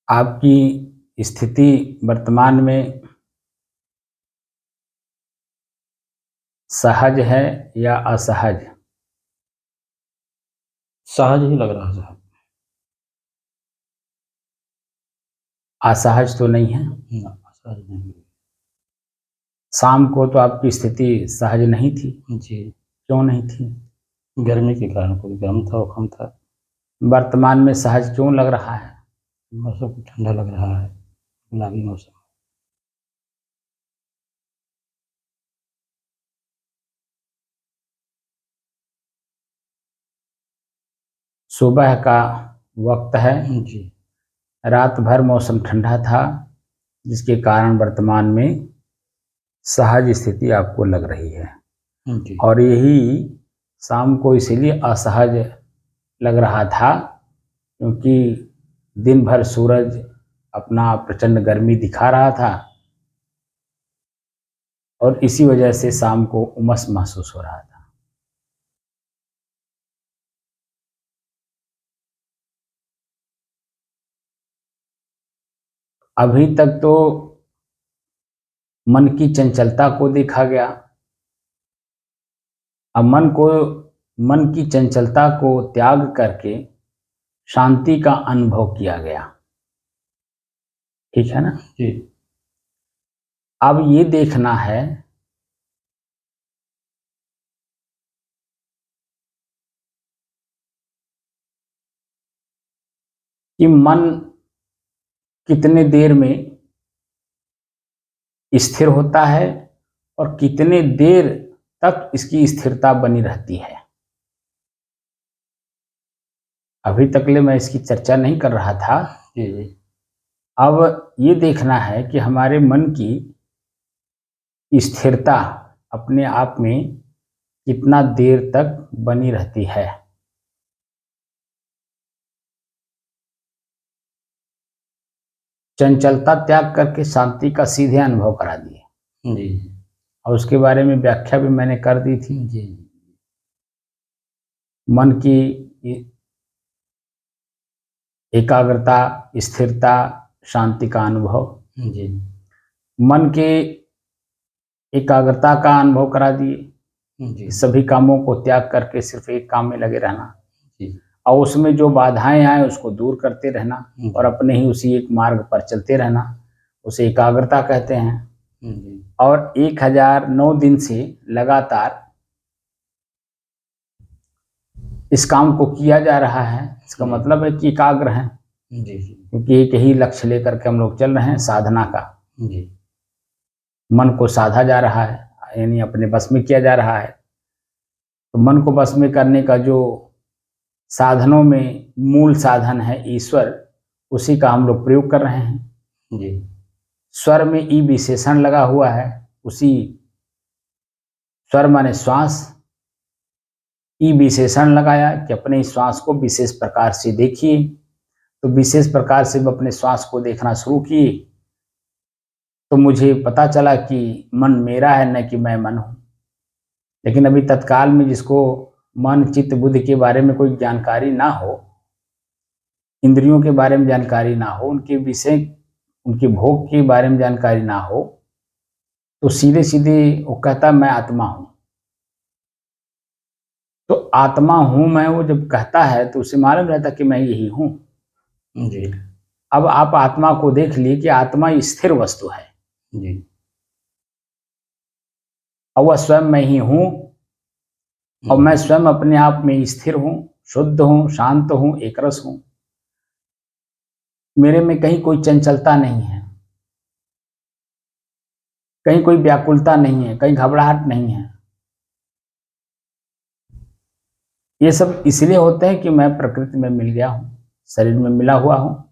आपकी स्थिति वर्तमान में सहज है या असहज? सहज ही लग रहा है साहब। असहज तो नहीं है? ना, सहज नहीं। शाम को तो आपकी स्थिति सहज नहीं थी। जी, क्यों नहीं थी? गर्मी के कारण कोई गर्म था, कम था। वर्तमान में सहज क्यों लग रहा है? मौसम को ठंडा लग रहा है, गुलाबी मौसम। सुबह का वक्त है, जी, रात भर मौसम ठंडा था, जिसके कारण वर्तमान में सहज स्थिति आपको लग रही है। जी, और यही शाम को इसीलिए असहज लग रहा था क्योंकि दिन भर सूरज अपना प्रचंड गर्मी दिखा रहा था और इसी वजह से शाम को उमस महसूस हो रहा था। अभी तक तो मन की चंचलता को देखा गया। अब मन की चंचलता को त्याग करके शांति का अनुभव किया गया। ठीक है ना? जी, अब ये देखना है कि मन कितने देर में स्थिर होता है और कितने देर तक इसकी स्थिरता बनी रहती है। अभी तक ले मैं इसकी चर्चा नहीं कर रहा था। जी, जी, अब ये देखना है कि हमारे मन की स्थिरता अपने आप में कितना देर तक बनी रहती है। चंचलता त्याग करके शांति का सीधे अनुभव करा दिए जी, और उसके बारे में व्याख्या भी मैंने कर दी थी। जी, मन की एकाग्रता, स्थिरता, शांति का अनुभव। जी, मन के एकाग्रता का अनुभव करा दिए, जी, सभी कामों को त्याग करके सिर्फ एक काम में लगे रहना जी, और उसमें जो बाधाएं आए उसको दूर करते रहना जी, और अपने ही उसी एक मार्ग पर चलते रहना, उसे एकाग्रता कहते हैं। जी, और 1009 दिन से लगातार इस काम को किया जा रहा है। इसका जी, मतलब है कि एकाग्र हैं, जी, क्योंकि एक ही लक्ष्य लेकर के हम लोग चल रहे हैं, साधना का। जी, मन को साधा जा रहा है, यानी अपने बस में किया जा रहा है। तो मन को बस में करने का जो साधनों में मूल साधन है ईश्वर, उसी का हम लोग प्रयोग कर रहे हैं। जी, स्वर में ई विशेषण लगा हुआ है, उसी स्वर माने श्वास, ई विशेषण लगाया कि अपने श्वास को विशेष प्रकार से देखिए। तो विशेष प्रकार से मैं अपने श्वास को देखना शुरू किए तो मुझे पता चला कि मन मेरा है, न कि मैं मन हूँ। लेकिन अभी तत्काल में जिसको मन चित्त बुद्धि के बारे में कोई जानकारी ना हो, इंद्रियों के बारे में जानकारी ना हो, उनके विषय उनके भोग के बारे में जानकारी ना हो, तो सीधे सीधे वो कहता मैं आत्मा हूँ। तो आत्मा हूँ मैं वो जब कहता है तो उसे मालूम रहता कि मैं यही हूँ। जी, अब आप आत्मा को देख लिए कि आत्मा स्थिर वस्तु है जी, और वह स्वयं मैं ही हूँ और मैं स्वयं अपने आप में स्थिर हूँ, शुद्ध हूँ, शांत हूँ, एकरस हूँ। मेरे में कहीं कोई चंचलता नहीं है, कहीं कोई व्याकुलता नहीं है, कहीं घबराहट नहीं है। ये सब इसलिए होते हैं कि मैं प्रकृति में मिल गया हूँ, शरीर में मिला हुआ हूँ।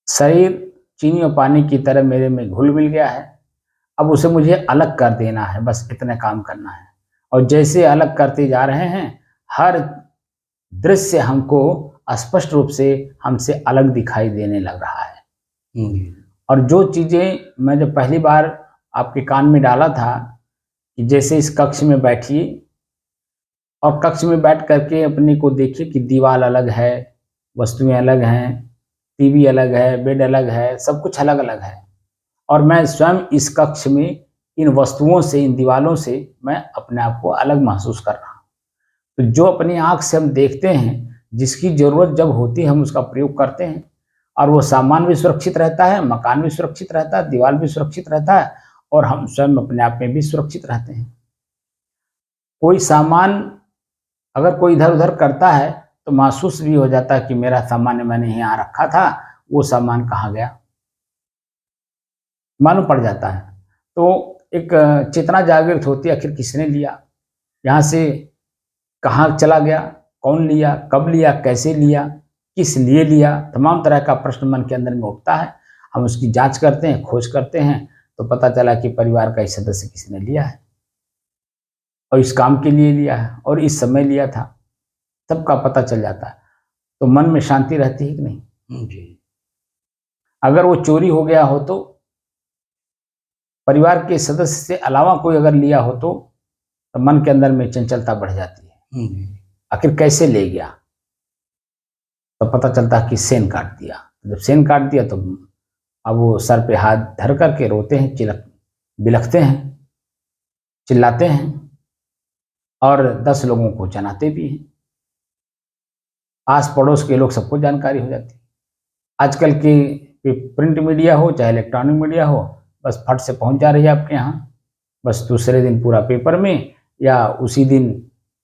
शरीर चीनी और पानी की तरह मेरे में घुल मिल गया है। अब उसे मुझे अलग कर देना है, बस इतने काम करना है। और जैसे अलग करते जा रहे हैं, हर दृश्य हमको स्पष्ट रूप से हमसे अलग दिखाई देने लग रहा है। जी, और जो चीज़ें मैं जब पहली बार आपके कान में डाला था कि जैसे इस कक्ष में बैठिए और कक्ष में बैठ करके अपने को देखिए कि दीवार अलग है, वस्तुएं अलग हैं, टीवी अलग है, बेड अलग है, सब कुछ अलग अलग है। और मैं स्वयं इस कक्ष में इन वस्तुओं से, इन दीवालों से मैं अपने आप को अलग महसूस कर रहा हूँ। तो जो अपनी आँख से हम देखते हैं, जिसकी ज़रूरत जब होती है हम उसका प्रयोग करते हैं, और वो सामान भी सुरक्षित रहता है, मकान भी सुरक्षित रहता है, दीवार भी सुरक्षित रहता है, और हम स्वयं अपने आप में भी सुरक्षित रहते हैं। कोई सामान अगर कोई इधर-उधर करता है तो महसूस भी हो जाता है कि मेरा सामान मैंने यहाँ रखा था, वो सामान कहाँ गया? मालूम पड़ जाता है। तो एक चेतना जागृत होती है, आखिर किसने लिया? यहाँ से कहाँ चला गया? कौन लिया? कब लिया? कैसे लिया? किस लिए लिया? तमाम तरह का प्रश्न मन के अंदर में उठता है। हम उसकी जाँच करते हैं, खोज करते हैं, तो पता चला कि परिवार का एक सदस्य किसी ने लिया है, और इस काम के लिए लिया है, और इस समय लिया था। सबका पता चल जाता है। तो मन में शांति रहती है कि नहीं? जी। अगर वो चोरी हो गया हो तो, परिवार के सदस्य से अलावा कोई अगर लिया हो तो मन के अंदर में चंचलता बढ़ जाती है। जी। आखिर कैसे ले गया? तो पता चलता है कि सेन काट दिया। जब सेन काट दिया तो अब वो सर पे हाथ धर करके रोते हैं, बिलखते हैं, चिल्लाते हैं, और 10 लोगों को जनाते भी हैं। आस पड़ोस के लोग, सबको जानकारी हो जाती है। आजकल के प्रिंट मीडिया हो चाहे इलेक्ट्रॉनिक मीडिया हो, बस फट से पहुंच जा रही है आपके यहाँ। बस दूसरे दिन पूरा पेपर में या उसी दिन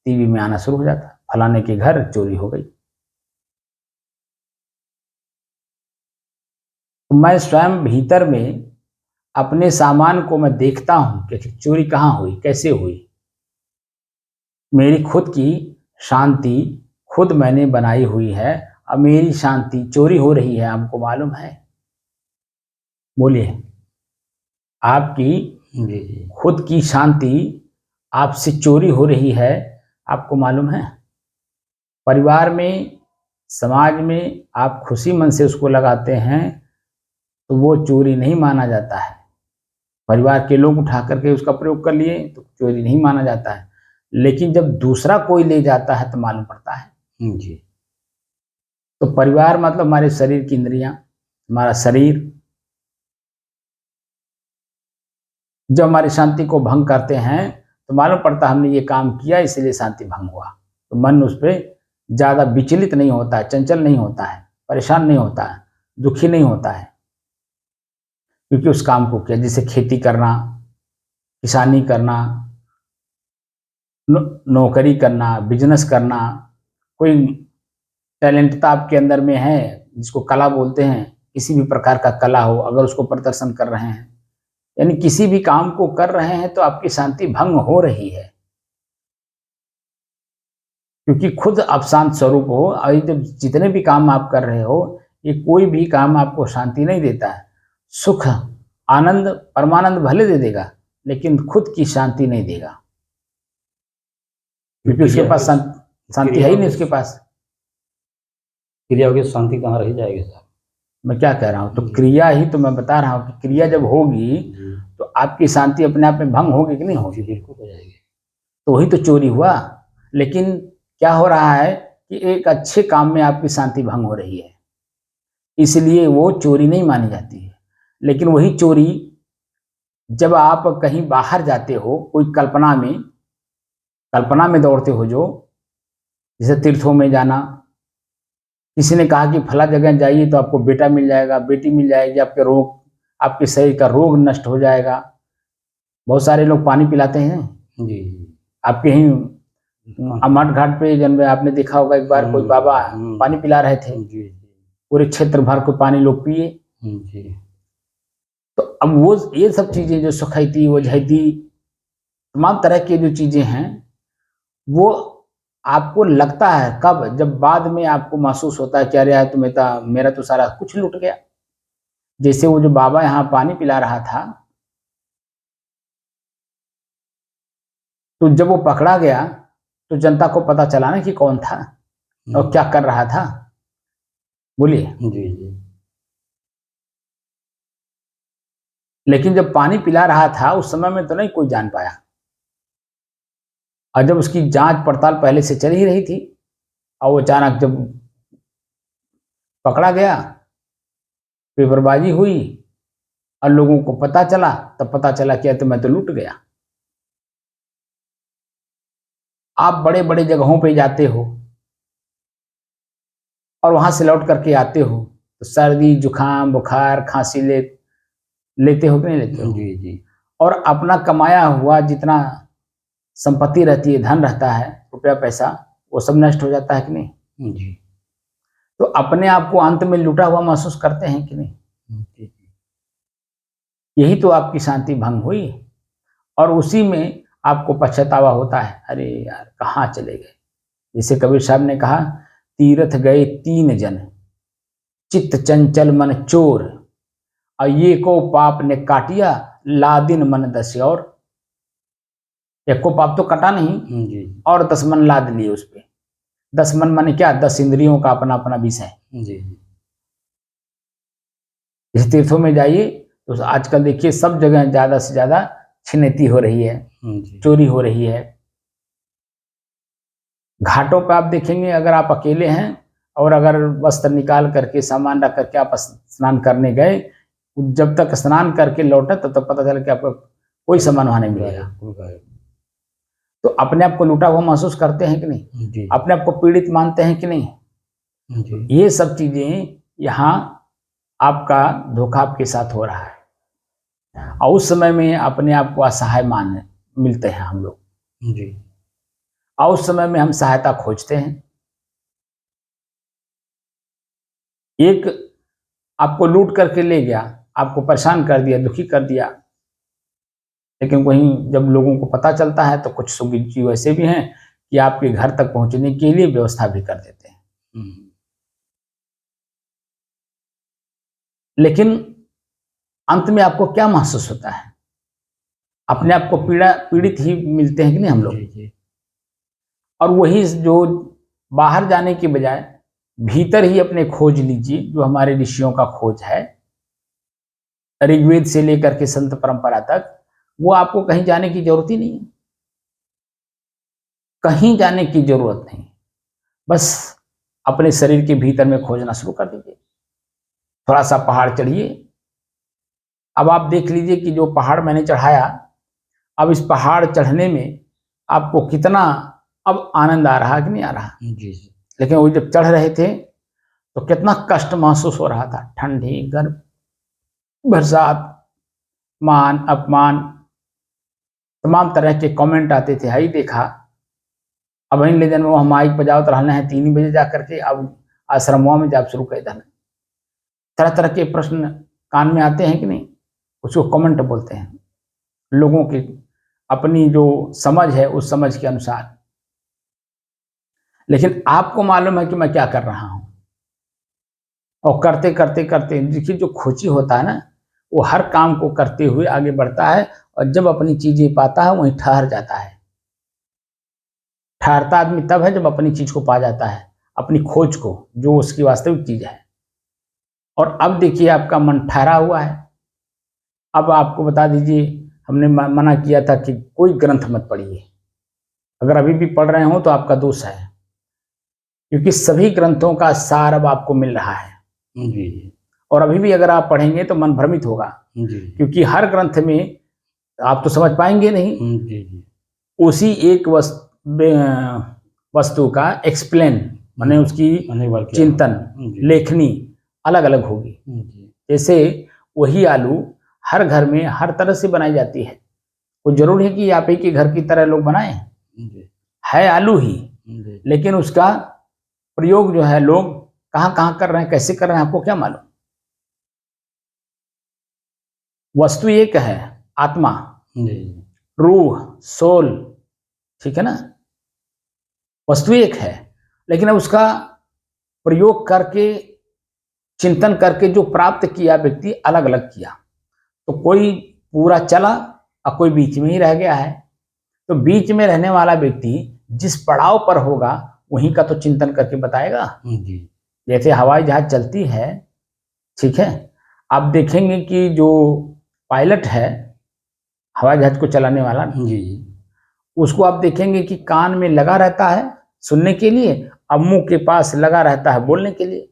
टीवी में आना शुरू हो जाता है, फलाने के घर चोरी हो गई। तो मैं स्वयं भीतर में अपने सामान को मैं देखता हूँ कि चोरी कहाँ हुई, कैसे हुई। मेरी खुद की शांति खुद मैंने बनाई हुई है, अब मेरी शांति चोरी हो रही है, आपको मालूम है? बोलिए। आपकी जी। खुद की शांति आपसे चोरी हो रही है, आपको मालूम है? परिवार में, समाज में आप खुशी मन से उसको लगाते हैं तो वो चोरी नहीं माना जाता है। परिवार के लोग उठा करके उसका प्रयोग कर लिए तो चोरी नहीं माना जाता है। लेकिन जब दूसरा कोई ले जाता है तो मालूम पड़ता है। जी। तो परिवार मतलब हमारे शरीर की इंद्रियां, हमारा शरीर जब हमारी शांति को भंग करते हैं तो मालूम पड़ता है हमने ये काम किया इसलिए शांति भंग हुआ। तो मन उस पर ज़्यादा विचलित नहीं होता है, चंचल नहीं होता है, परेशान नहीं होता है, दुखी नहीं होता है, क्योंकि उस काम को किया। जैसे खेती करना, किसानी करना, नौकरी करना, बिजनेस करना, कोई टैलेंटता आपके अंदर में है जिसको कला बोलते हैं, किसी भी प्रकार का कला हो, अगर उसको प्रदर्शन कर रहे हैं, यानी किसी भी काम को कर रहे हैं तो आपकी शांति भंग हो रही है, क्योंकि खुद आप शांत स्वरूप हो। और जब जितने भी काम आप कर रहे हो, ये कोई भी काम आपको शांति नहीं देता है। सुख, आनंद, परमानंद भले दे देगा लेकिन खुद की शांति नहीं देगा, क्योंकि उसके पास शांति है ही नहीं। उसके पास क्रिया होगी, शांति कहाँ रह जाएगी सर? मैं क्या कह रहा हूँ, तो क्रिया ही तो मैं बता रहा हूँ कि क्रिया जब होगी तो आपकी शांति अपने आप में भंग होगी कि नहीं होगी? बिल्कुल हो जाएगी। तो वही तो चोरी हुआ। लेकिन क्या हो रहा है कि एक अच्छे काम में आपकी शांति भंग हो रही है, इसलिए वो चोरी नहीं मानी जाती है। लेकिन वही चोरी जब आप कहीं बाहर जाते हो, कोई कल्पना में दौड़ते हो, जो जैसे तीर्थों में जाना, किसी ने कहा कि फला जगह जाइए तो आपको बेटा मिल जाएगा, बेटी मिल जाएगी, आपके शरीर का रोग नष्ट हो जाएगा। बहुत सारे लोग पानी पिलाते हैं। जी। आपके ही अमठ घाट पे जन्म आपने देखा होगा, एक बार कोई बाबा पानी पिला रहे थे, जी। पूरे क्षेत्र भर को पानी लोग पिए। जी। तो अब वो ये सब चीजें जो सुखैती, वजहती, तमाम तरह की जो चीजें हैं, वो आपको लगता है कब, जब बाद में आपको महसूस होता है कि अरे यार मेरा तो सारा कुछ लूट गया। जैसे वो जो बाबा यहाँ पानी पिला रहा था, तो जब वो पकड़ा गया तो जनता को पता चला ना कि कौन था और क्या कर रहा था। बोलिए। जी। जी। लेकिन जब पानी पिला रहा था उस समय में तो नहीं कोई जान पाया, और जब उसकी जांच पड़ताल पहले से चल ही रही थी, और वो अचानक जब पकड़ा गया पेपरबाजी हुई और लोगों को पता चला, तब पता चला क्या, तो मैं तो लूट गया। आप बड़े बड़े जगहों पे जाते हो और वहां से लौट करके आते हो तो सर्दी जुकाम बुखार खांसी लेते हो कि नहीं लेते हो? जी जी और अपना कमाया हुआ जितना संपत्ति रहती है, धन रहता है, रुपया पैसा, वो सब नष्ट हो जाता है कि नहीं? जी तो अपने आप को अंत में लूटा हुआ महसूस करते हैं कि नहीं? जी यही तो आपकी शांति भंग हुई और उसी में आपको पछतावा होता है, अरे यार कहाँ चले गए। जैसे कबीर साहब ने कहा, तीर्थ गए 3 जन, चित्त चंचल मन चोर, और ये को पाप ने काटिया, लादिन मन 10 और। एक को पाप तो कटा नहीं जी और 10 मन लाद लिए उस पे। 10 मन माने क्या? 10 इंद्रियों का अपना अपना विषय। जी इस तीर्थों में जाइए तो आजकल देखिए सब जगह ज्यादा से ज्यादा छिनैती हो रही है, जी चोरी हो रही है। घाटों पर आप देखेंगे, अगर आप अकेले हैं और अगर वस्त्र निकाल करके सामान रख करके आप स्नान करने गए, जब तक स्नान करके लौटे तब तक पता चला कि आपको कोई सामान वहां नहीं मिलेगा। तो अपने आप को लूटा हुआ महसूस करते हैं कि नहीं? जी अपने आप को पीड़ित मानते हैं कि नहीं? जी ये सब चीजें यहाँ आपका धोखा आपके साथ हो रहा है और उस समय में अपने आप को असहाय मान मिलते हैं हम लोग, जी और उस समय में हम सहायता खोजते हैं। एक आपको लूट करके ले गया, आपको परेशान कर दिया, दुखी कर दिया, लेकिन वहीं जब लोगों को पता चलता है तो कुछ सुगी वैसे भी हैं कि आपके घर तक पहुंचने के लिए व्यवस्था भी कर देते हैं। लेकिन अंत में आपको क्या महसूस होता है? अपने आप को पीड़ित ही मिलते हैं कि नहीं हम लोग? जी और वही जो बाहर जाने के बजाय भीतर ही अपने खोज लीजिए, जो हमारे ऋषियों का खोज है, ऋग्वेद से लेकर के संत परंपरा तक, वो आपको कहीं जाने की जरूरत ही नहीं है। कहीं जाने की जरूरत नहीं, बस अपने शरीर के भीतर में खोजना शुरू कर दीजिए। थोड़ा सा पहाड़ चढ़िए। अब आप देख लीजिए कि जो पहाड़ मैंने चढ़ाया, अब इस पहाड़ चढ़ने में आपको कितना अब आनंद आ रहा कि नहीं आ रहा? जी लेकिन वो जब चढ़ रहे थे तो कितना कष्ट महसूस हो रहा था। ठंडी, गर्म, बरसात, मान अपमान, तमाम तरह के कमेंट आते थे। हाई देखा, अब इन ले जन हम माइक बजावत रहना है 3 बजे जा करके, अब आश्रमों में जाप शुरू कर देना। तरह तरह के प्रश्न कान में आते हैं कि नहीं? उसको कमेंट बोलते हैं। लोगों की अपनी जो समझ है उस समझ के अनुसार। लेकिन आपको मालूम है कि मैं क्या कर रहा हूं, और करते करते करते देखिए जो खोजी होता है ना, वो हर काम को करते हुए आगे बढ़ता है और जब अपनी चीजें पाता है वहीं ठहर जाता है। ठहरता आदमी तब है जब अपनी चीज को पा जाता है, अपनी खोज को, जो उसकी वास्तविक चीज है। और अब देखिए आपका मन ठहरा हुआ है। अब आपको बता दीजिए, हमने मना किया था कि कोई ग्रंथ मत पढ़िए। अगर अभी भी पढ़ रहे हो तो आपका दोष है, क्योंकि सभी ग्रंथों का सार अब आपको मिल रहा है। जी और अभी भी अगर आप पढ़ेंगे तो मन भ्रमित होगा, जी क्योंकि हर ग्रंथ में आप तो समझ पाएंगे नहीं। जी जी उसी एक वस्तु का एक्सप्लेन, माने उसकी चिंतन, लेखनी अलग अलग होगी। जैसे वही आलू हर घर में हर तरह से बनाई जाती है। वो जरूरी है कि आप ही के घर की तरह लोग बनाएं, है आलू ही, लेकिन उसका प्रयोग जो है लोग कहाँ कहाँ कर रहे हैं, कैसे कर रहे हैं, आपको क्या मालूम? वस्तु एक है, आत्मा, रूह, सोल, ठीक है ना? वस्तु एक है, लेकिन अब उसका प्रयोग करके, चिंतन करके जो प्राप्त किया व्यक्ति अलग अलग किया। तो कोई पूरा चला और कोई बीच में ही रह गया है। तो बीच में रहने वाला व्यक्ति जिस पड़ाव पर होगा वहीं का तो चिंतन करके बताएगा। जैसे हवाई जहाज चलती है, ठीक है, आप देखेंगे कि जो पायलट है हवाई जहाज को चलाने वाला, उसको आप देखेंगे कि कान में लगा रहता है सुनने के लिए, अब मुंह के पास लगा रहता है बोलने के लिए।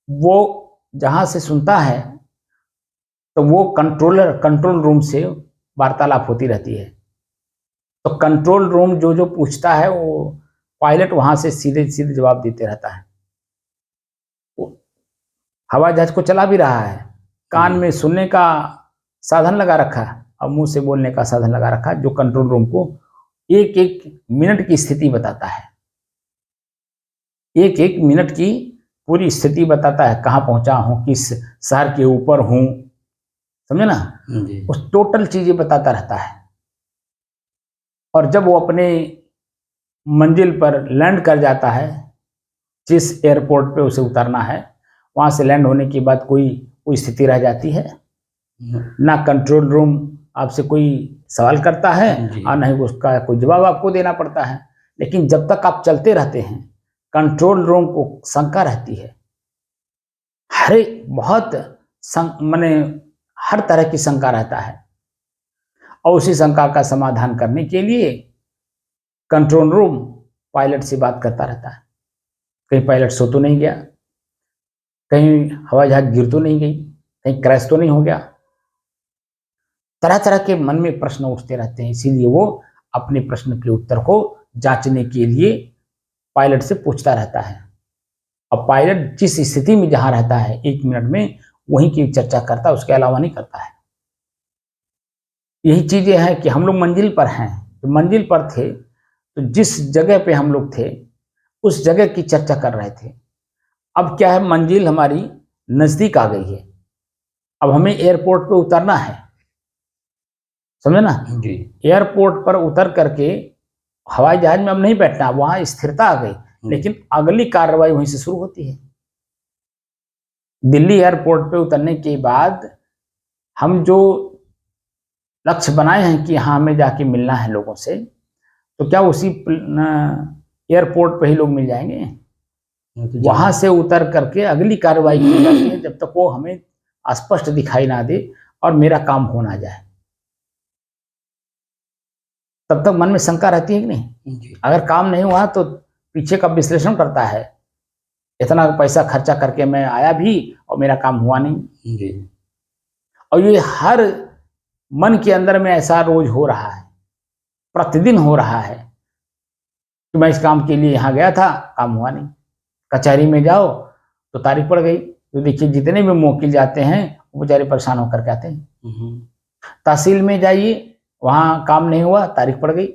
वो जहां से सुनता है तो वो कंट्रोल रूम से वार्तालाप होती रहती है। तो कंट्रोल रूम जो जो पूछता है वो पायलट वहां से सीधे सीधे जवाब देते रहता है। वो हवाई जहाज को चला भी रहा है, कान में सुनने का साधन लगा रखा है और मुंह से बोलने का साधन लगा रखा है, जो कंट्रोल रूम को एक एक मिनट की स्थिति बताता है। एक एक मिनट की पूरी स्थिति बताता है, कहाँ पहुंचा हूं, किस शहर के ऊपर हूं, समझे ना। जी। उस टोटल चीजें बताता रहता है। और जब वो अपने मंजिल पर लैंड कर जाता है, जिस एयरपोर्ट पे उसे उतरना है, वहां से लैंड होने के बाद कोई स्थिति रह जाती है ना। कंट्रोल रूम आपसे कोई सवाल करता है और नहीं उसका कोई जवाब आपको देना पड़ता है। लेकिन जब तक आप चलते रहते हैं, कंट्रोल रूम को शंका रहती है, हर बहुत माने हर तरह की शंका रहता है। और उसी शंका का समाधान करने के लिए कंट्रोल रूम पायलट से बात करता रहता है। कहीं पायलट सो तो नहीं गया, कहीं हवाई जहाज गिर तो नहीं गई, कहीं क्रैश तो नहीं हो गया। तरह तरह के मन में प्रश्न उठते रहते हैं, इसीलिए वो अपने प्रश्न के उत्तर को जांचने के लिए पायलट से पूछता रहता है। अब पायलट जिस स्थिति में जहां रहता है 1 मिनट में, वहीं की चर्चा करता है, उसके अलावा नहीं करता है। यही चीजें हैं कि हम लोग मंजिल पर हैं। तो मंजिल पर थे तो जिस जगह पे हम लोग थे उस जगह की चर्चा कर रहे थे। अब क्या है, मंजिल हमारी नजदीक आ गई है, अब हमें एयरपोर्ट पे उतरना है, समझे ना। जी। एयरपोर्ट पर उतर करके हवाई जहाज में अब नहीं बैठना, वहां स्थिरता आ गई, लेकिन अगली कार्रवाई वहीं से शुरू होती है। दिल्ली एयरपोर्ट पे उतरने के बाद हम जो लक्ष्य बनाए हैं कि हाँ हमें जाके मिलना है लोगों से, तो क्या उसी एयरपोर्ट पे ही लोग मिल जाएंगे? वहां से उतर करके अगली कार्रवाई की जाती है, जब तक वो हमें स्पष्ट दिखाई ना दे और मेरा काम हो ना जाए, तब तक मन में शंका रहती है कि नहीं। अगर काम नहीं हुआ तो पीछे का विश्लेषण करता है, इतना पैसा खर्चा करके मैं आया भी और मेरा काम हुआ नहीं। जी। और ये हर मन के अंदर में ऐसा रोज हो रहा है, प्रतिदिन हो रहा है कि मैं इस काम के लिए यहाँ गया था, काम हुआ नहीं। कचहरी में जाओ तो तारीख पड़ गई। तो देखिए जितने भी मुवक्किल जाते हैं वो बेचारे परेशान होकर के आते हैं। तहसील में जाइए, वहाँ काम नहीं हुआ, तारीख पड़ गई,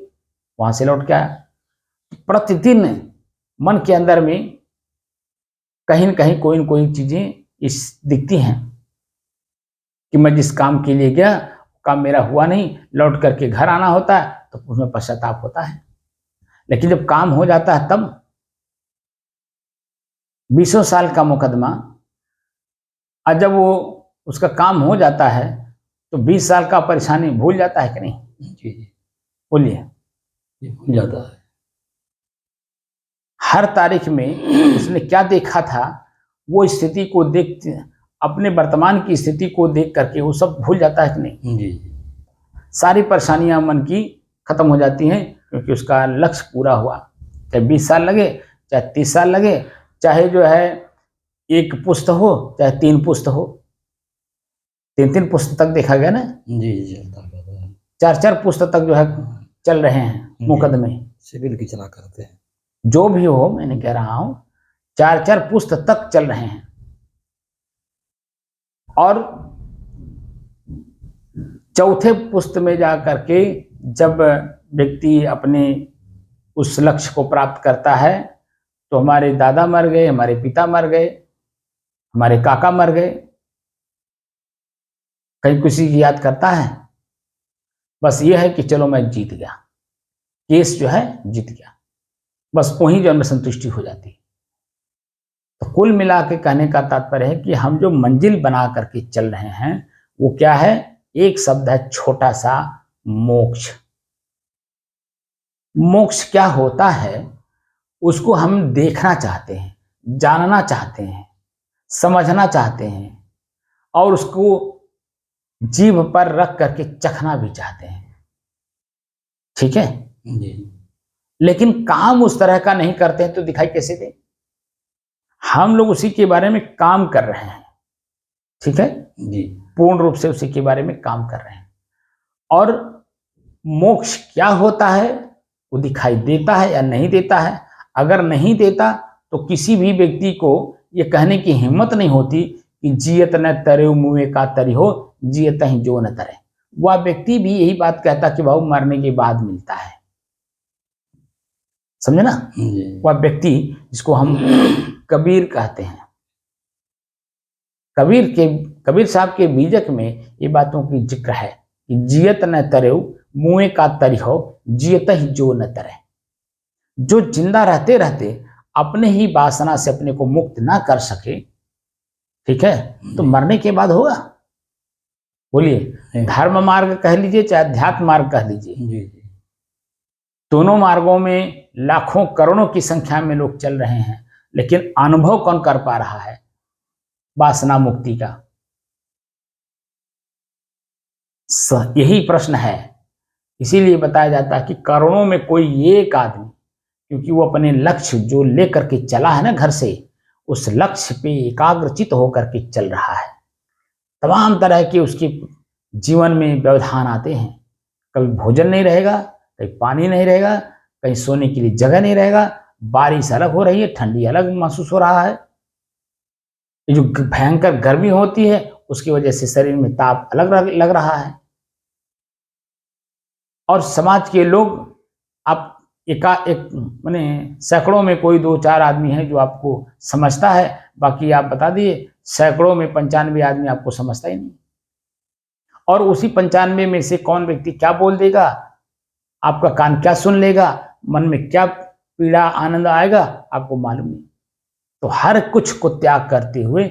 वहाँ से लौट के आया। प्रतिदिन मन के अंदर में कहीं न कहीं कोई न कोई चीजें इस दिखती हैं कि मैं जिस काम के लिए गया काम मेरा हुआ नहीं, लौट करके घर आना होता है तो उसमें पश्चाताप होता है। लेकिन जब काम हो जाता है तब 20 साल का मुकदमा, और जब वो उसका काम हो जाता है तो 20 साल का परेशानी भूल जाता है कि नहीं। जी। बोलिए। ये भूल जाता है। हर तारीख में उसने क्या देखा था, वो स्थिति को देख, अपने वर्तमान की स्थिति को देख करके वो सब भूल जाता है कि नहीं। जी। सारी परेशानियां मन की खत्म हो जाती हैं, क्योंकि उसका लक्ष्य पूरा हुआ। चाहे 20 साल लगे, चाहे 30 साल लगे, चाहे जो है 1 पुस्त हो, चाहे 3 पुस्त हो। 3-3 पुस्त तक देखा गया ना। जी चलता है। 4-4 पुस्त तक जो है चल रहे हैं मुकदमे। सिविल की चला करते हैं। जो भी हो, मैंने कह रहा हूं 4-4 पुस्त तक चल रहे हैं। और चौथे पुस्त में जा करके जब व्यक्ति अपने उस लक्ष्य को प्राप्त करता है तो हमारे दादा मर गए, हमारे पिता मर गए, हमारे काका मर गए, कहीं किसी की याद करता है? बस ये है कि चलो मैं जीत गया, केस जो है जीत गया, बस वहीं जो हमें संतुष्टि हो जाती है। तो कुल मिला के कहने का तात्पर्य है कि हम जो मंजिल बना करके चल रहे हैं वो क्या है? एक शब्द है, छोटा सा मोक्ष। मोक्ष क्या होता है उसको हम देखना चाहते हैं, जानना चाहते हैं, समझना चाहते हैं और उसको जीभ पर रख करके चखना भी चाहते हैं, ठीक है। जी। लेकिन काम उस तरह का नहीं करते हैं तो दिखाई कैसे दे? हम लोग उसी के बारे में काम कर रहे हैं, ठीक है, जी पूर्ण रूप से उसी के बारे में काम कर रहे हैं। और मोक्ष क्या होता है वो दिखाई देता है या नहीं देता है। अगर नहीं देता तो किसी भी व्यक्ति को ये कहने की हिम्मत नहीं होती कि जियत न तरे मुँहे का तरी हो, जियत ही जो न तरे। वह व्यक्ति भी यही बात कहता कि भाव मरने के बाद मिलता है, समझे ना। जी वह व्यक्ति जिसको हम कबीर कहते हैं, कबीर साहब के बीजक में ये बातों की जिक्र है कि जियत न तरे मुँहे का तरी हो, जियत ही जो न तरे। जो जिंदा रहते रहते अपने ही वासना से अपने को मुक्त ना कर सके, ठीक है, तो मरने के बाद होगा। बोलिए, धर्म मार्ग कह लीजिए चाहे अध्यात्म मार्ग कह लीजिए, जी दोनों मार्गों में लाखों करोड़ों की संख्या में लोग चल रहे हैं, लेकिन अनुभव कौन कर पा रहा है वासना मुक्ति का? यही प्रश्न है। इसीलिए बताया जाता है कि करोड़ों में कोई एक आदमी, क्योंकि वो अपने लक्ष्य जो लेकर के चला है ना घर से, उस लक्ष्य पे एकाग्रचित होकर के चल रहा है। तमाम तरह के उसके जीवन में व्यवधान आते हैं। कभी भोजन नहीं रहेगा, कहीं पानी नहीं रहेगा, कहीं सोने के लिए जगह नहीं रहेगा, बारिश अलग हो रही है, ठंडी अलग महसूस हो रहा है, ये जो भयंकर गर्मी होती है उसकी वजह से शरीर में ताप अलग लग रहा है। और समाज के लोग, आप एक माने सैकड़ों में कोई 2-4 आदमी है जो आपको समझता है, बाकी आप बता दिए सैकड़ों में 95 आदमी आपको समझता ही नहीं। और उसी 95 में से कौन व्यक्ति क्या बोल देगा, आपका कान क्या सुन लेगा, मन में क्या पीड़ा आनंद आएगा, आपको मालूम नहीं। तो हर कुछ को त्याग करते हुए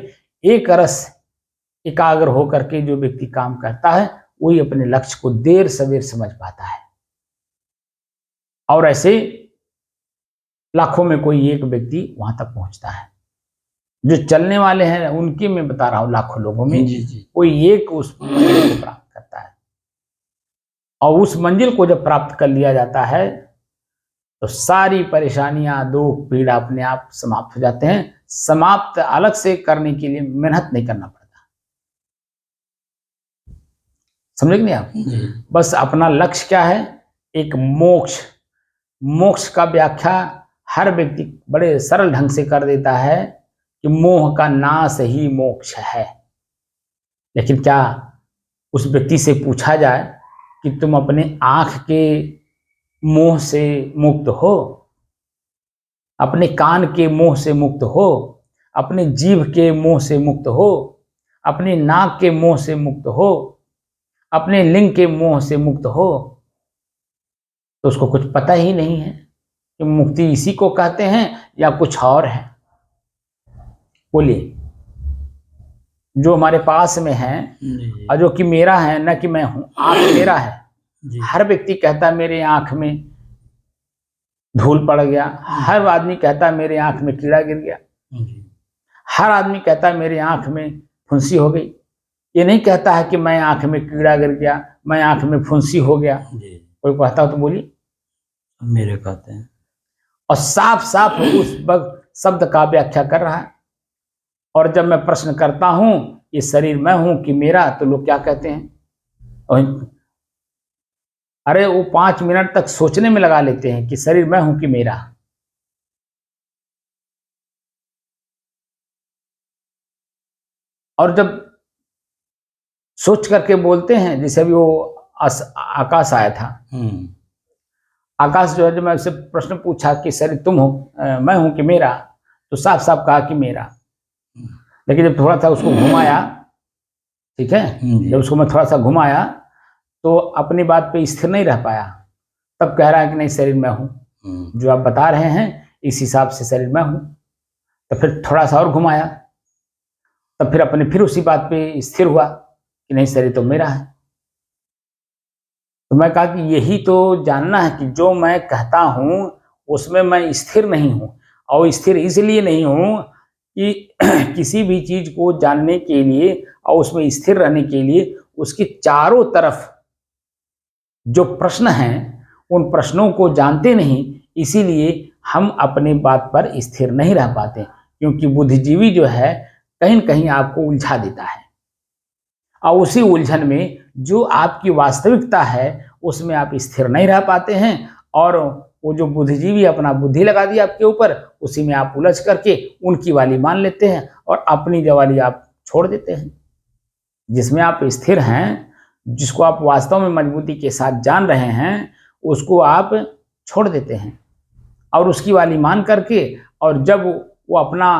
एक रस एकाग्र होकर के जो व्यक्ति काम करता है वही अपने लक्ष्य को देर सवेर समझ पाता है। और ऐसे लाखों में कोई एक व्यक्ति वहां तक पहुंचता है। जो चलने वाले हैं उनकी मैं बता रहा हूं, लाखों लोगों में जी कोई एक उस मंजिल को प्राप्त करता है। और उस मंजिल को जब प्राप्त कर लिया जाता है तो सारी परेशानियां, दुख, पीड़ा अपने आप समाप्त हो जाते हैं। समाप्त अलग से करने के लिए मेहनत नहीं करना पड़ता, समझे कि नहीं आप? बस अपना लक्ष्य क्या है, एक मोक्ष। मोक्ष का व्याख्या हर व्यक्ति बड़े सरल ढंग से कर देता है कि मोह का नाश ही मोक्ष है। लेकिन क्या उस व्यक्ति से पूछा जाए कि तुम अपने आंख के मोह से मुक्त हो, अपने कान के मोह से मुक्त हो, अपने जीभ के मोह से मुक्त हो, अपने नाक के मोह से मुक्त हो, अपने लिंग के मोह से मुक्त हो? तो उसको कुछ पता ही नहीं है कि मुक्ति इसी को कहते हैं या कुछ और है। बोलिए, जो हमारे पास में है और जो कि मेरा है, न कि मैं हूं, आंख मेरा है। हर व्यक्ति कहता मेरे आंख में धूल पड़ गया, हर आदमी कहता मेरे आंख में कीड़ा गिर गया, हर आदमी कहता मेरे आंख में फुंसी हो गई। ये नहीं कहता है कि मैं आंख में कीड़ा गिर गया, मैं आंख में फुंसी हो गया। कोई कहता हो तो बोलिए, मेरे कहते हैं। और साफ साफ उस शब्द का व्याख्या कर रहा है। और जब मैं प्रश्न करता हूं ये शरीर मैं हूं कि मेरा, तो लोग क्या कहते हैं, अरे वो 5 मिनट तक सोचने में लगा लेते हैं कि शरीर मैं हूं कि मेरा। और जब सोच करके बोलते हैं, जैसे अभी वो आकाश आया था, आकाश जो है, जब मैं उससे प्रश्न पूछा कि शरीर तुम हो, मैं हूं कि मेरा, तो साफ साफ कहा कि मेरा। लेकिन जब थोड़ा सा उसको घुमाया, ठीक है, जब उसको मैं थोड़ा सा घुमाया तो अपनी बात पे स्थिर नहीं रह पाया। तब कह रहा है कि नहीं शरीर मैं हूं, जो आप बता रहे हैं इस हिसाब से शरीर मैं हूं। तो फिर थोड़ा सा और घुमाया, तब फिर अपने फिर उसी बात पे स्थिर हुआ कि नहीं शरीर तो मेरा है। तो मैं कहा कि यही तो जानना है कि जो मैं कहता हूं उसमें मैं स्थिर नहीं हूं। और स्थिर इसलिए नहीं हूं कि किसी भी चीज को जानने के लिए और उसमें स्थिर रहने के लिए उसके चारों तरफ जो प्रश्न हैं उन प्रश्नों को जानते नहीं, इसीलिए हम अपने बात पर स्थिर नहीं रह पाते। क्योंकि बुद्धिजीवी जो है कहीं न कहीं आपको उलझा देता है। और उसी उलझन में जो आपकी वास्तविकता है उसमें आप स्थिर नहीं रह पाते हैं, और वो जो बुद्धिजीवी अपना बुद्धि लगा दिया आपके ऊपर, उसी में आप उलझ करके उनकी वाली मान लेते हैं और अपनी जो वाली आप छोड़ देते हैं। जिसमें आप स्थिर हैं, जिसको आप वास्तव में मजबूती के साथ जान रहे हैं, उसको आप छोड़ देते हैं और उसकी वाली मान करके, और जब वो अपना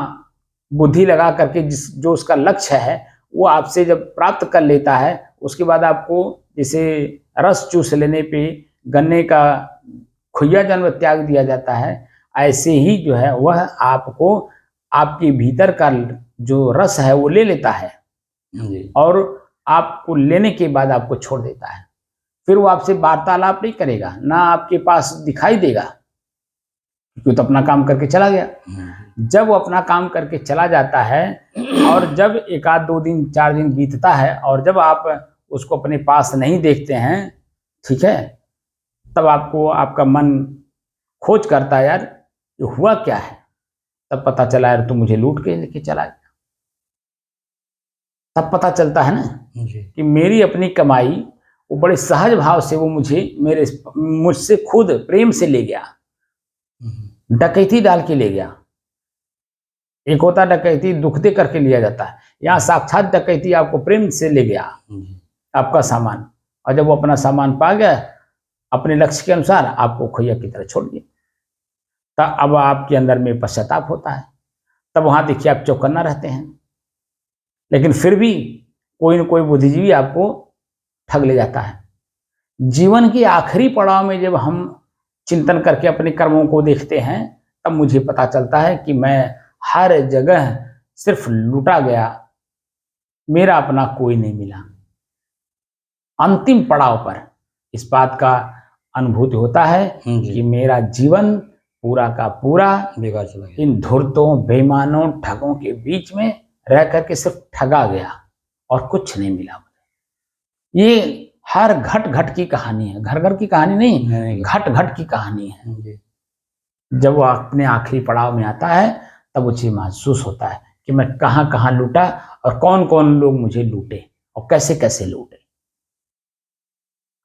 बुद्धि लगा करके जो उसका लक्ष्य है वो आपसे जब प्राप्त कर लेता है, उसके बाद आपको जैसे रस चूस लेने पे गन्ने का खुइया जन्म त्याग दिया जाता है, ऐसे ही जो है वह आपको आपके भीतर का जो रस है वो ले लेता है जी। और आपको लेने के बाद आपको छोड़ देता है। फिर वो आपसे वार्तालाप नहीं करेगा, ना आपके पास दिखाई देगा, क्योंकि तो अपना काम करके चला गया। जब वो अपना काम करके चला जाता है और जब एक आध 2 दिन 4 दिन बीतता है और जब आप उसको अपने पास नहीं देखते हैं, ठीक है, तब आपको आपका मन खोज करता है, यार ये हुआ क्या है। तब पता चला यार तू मुझे लूट के लेके चला गया। तब पता चलता है ना जी। कि मेरी अपनी कमाई वो बड़े सहज भाव से वो मुझसे खुद प्रेम से ले गया, डकैती डाल के ले गया। एक होता डकैती दुख दे करके लिया जाता है, यहाँ साक्षात डकैती आपको प्रेम से ले गया आपका सामान, और जब वो अपना सामान पा गया अपने लक्ष्य के अनुसार, आपको खोया की तरह छोड़ दिया। तब अब आपके अंदर में पश्चाताप होता है, तब वहां देखिए आप चौकन्ना रहते हैं। लेकिन फिर भी कोई न कोई बुद्धिजीवी आपको ठग ले जाता है। जीवन के आखिरी पड़ाव में जब हम चिंतन करके अपने कर्मों को देखते हैं, तब मुझे पता चलता है कि मैं हर जगह सिर्फ लूटा गया, मेरा अपना कोई नहीं मिला। अंतिम पड़ाव पर इस बात का अनुभूति होता है कि मेरा जीवन पूरा का पूरा बेकार चला गया। इन धूर्तों, बेईमानों, ठगों के बीच में रह करके सिर्फ ठगा गया और कुछ नहीं मिला मुझे। ये हर घट घट की कहानी है, घर घर की कहानी नहीं, घट घट की कहानी है। जब वो अपने आखिरी पड़ाव में आता है तब उसे महसूस होता है कि मैं कहाँ कहाँ लूटा और कौन कौन लोग मुझे लूटे और कैसे कैसे लूटे।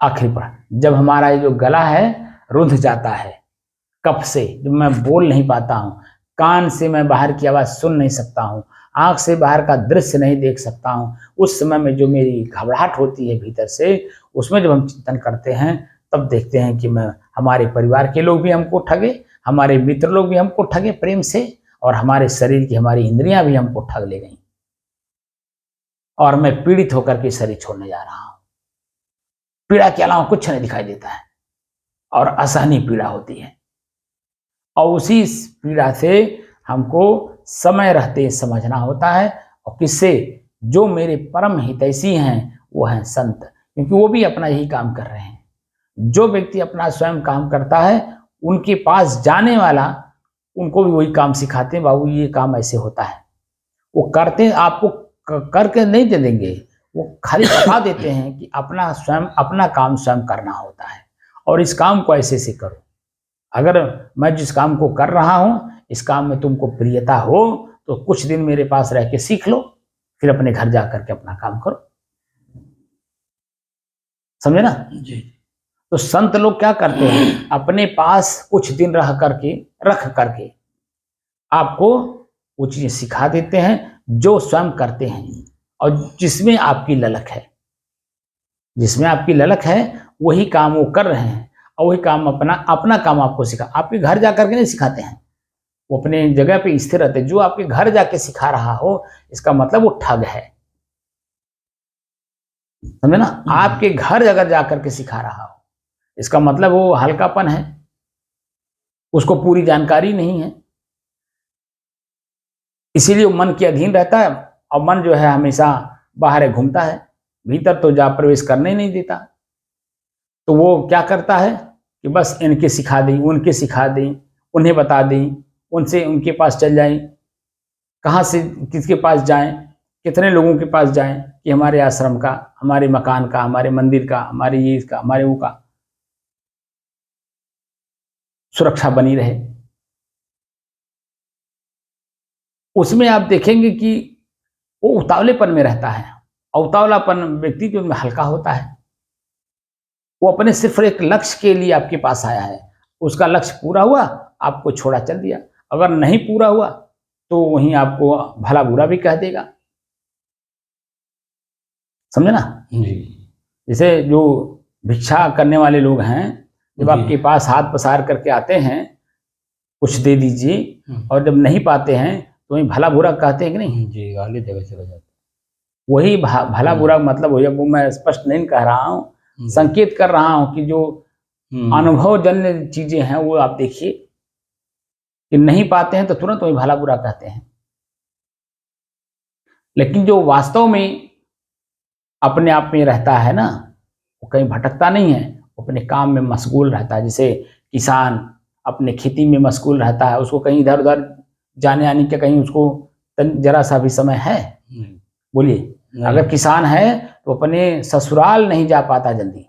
आखिरी पड़ाव जब हमारा ये जो गला है रुंध जाता है कफ से, जब मैं बोल नहीं पाता हूँ, कान से मैं बाहर की आवाज सुन नहीं सकता हूँ, आंख से बाहर का दृश्य नहीं देख सकता हूँ, उस समय में जो मेरी घबराहट होती है भीतर से, उसमें जब हम चिंतन करते हैं तब देखते हैं कि हमारे परिवार के लोग भी हमको ठगे, हमारे मित्र लोग भी हमको ठगे प्रेम से, और हमारे शरीर की हमारी इंद्रियां भी हमको ठग ले गई, और मैं पीड़ित होकर के शरीर छोड़ने जा रहा हूं। पीड़ा के अलावा कुछ नहीं दिखाई देता है और असहनीय पीड़ा होती है, और उसी पीड़ा से हमको समय रहते समझना होता है। और किससे? जो मेरे परम हितैषी हैं वो हैं संत, क्योंकि वो भी अपना यही काम कर रहे हैं। जो व्यक्ति अपना स्वयं काम करता है उनके पास जाने वाला उनको भी वही काम सिखाते हैं, बाबू ये काम ऐसे होता है। वो करते आपको करके नहीं दे देंगे, वो खाली बता देते हैं कि अपना काम स्वयं करना होता है और इस काम को ऐसे से करो। अगर मैं जिस काम को कर रहा हूं इस काम में तुमको प्रियता हो तो कुछ दिन मेरे पास रह के सीख लो, फिर अपने घर जा करके अपना काम करो। समझे ना जी। तो संत लोग क्या करते हैं, अपने पास कुछ दिन रख करके आपको वो चीजें सिखा देते हैं जो स्वयं करते हैं, और जिसमें आपकी ललक है वही काम वो कर रहे हैं, और वही काम अपना काम आपको आपके घर जाकर के नहीं सिखाते हैं, वो अपने जगह पे स्थिर रहते हैं। जो आपके घर जाके सिखा रहा हो इसका मतलब वो ठग है, समझे ना। आपके घर अगर जाकर के सिखा रहा हो इसका मतलब वो हल्कापन है, उसको पूरी जानकारी नहीं है, इसीलिए वो मन के अधीन रहता है, और मन जो है हमेशा बाहर घूमता है, भीतर तो जा प्रवेश करने ही नहीं देता। तो वो क्या करता है कि बस इनके सिखा दें, उनके सिखा दें, उन्हें बता दें, उनसे उनके पास चल जाएं, कहाँ से किसके पास जाएं, कितने लोगों के पास जाएं कि हमारे आश्रम का, हमारे मकान का, हमारे मंदिर का, हमारे ये इसका, हमारे वो का सुरक्षा बनी रहे। उसमें आप देखेंगे कि वो उतावलेपन में रहता है, अवतावलापन व्यक्ति जो में हल्का होता है, वो अपने सिर्फ एक लक्ष्य के लिए आपके पास आया है, उसका लक्ष्य पूरा हुआ, आपको छोड़ा चल दिया, अगर नहीं पूरा हुआ तो वहीं आपको भला बुरा भी कह देगा। समझे ना? जी जैसे जो भिक्षा करने वाले लोग हैं, जब जी। आपके पास हाथ पसार करके आते हैं कुछ दे दीजिए, और जब नहीं पाते हैं तो वहीं भला बुरा कहते हैं कि नहीं? जी, गाली देवे चला जाता वही भला बुरा मतलब हो, जब वो मैं स्पष्ट नहीं कह रहा हूँ, है। संकेत कर रहा हूँ कि जो अनुभवजन्य चीजें हैं वो आप देखिए कि नहीं पाते हैं तो तुरंत वही भला बुरा कहते हैं। लेकिन जो वास्तव में अपने आप में रहता है ना, वो कहीं भटकता नहीं है, वो अपने काम में मशगूल रहता है। जैसे किसान अपने खेती में मशगूल रहता है, उसको कहीं इधर उधर जाने आने का कहीं उसको जरा सा भी समय है? बोलिए। अगर किसान है तो अपने ससुराल नहीं जा पाता जल्दी,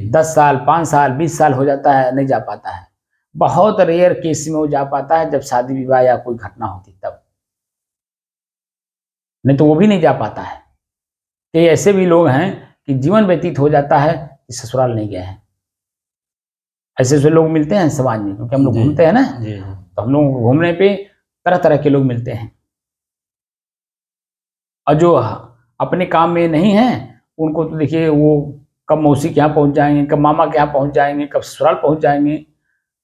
10 साल 5 साल 20 साल हो जाता है, नहीं जा पाता है। बहुत रेयर केस में वो जा पाता है, जब शादी विवाह या कोई घटना होती तब, नहीं तो वो भी नहीं जा पाता है। कई ऐसे भी लोग हैं कि जीवन व्यतीत हो जाता है कि ससुराल नहीं गए हैं। ऐसे ऐसे लोग मिलते हैं समाज में, क्योंकि हम लोग घूमते हैं ना, तो हम लोग घूमने पे तरह तरह के लोग मिलते हैं, और जो अपने काम में नहीं है उनको तो देखिए वो कब मौसी के यहाँ पहुंच जाएंगे, कब मामा के यहाँ पहुंच जाएंगे, कब ससुराल पहुंच जाएंगे,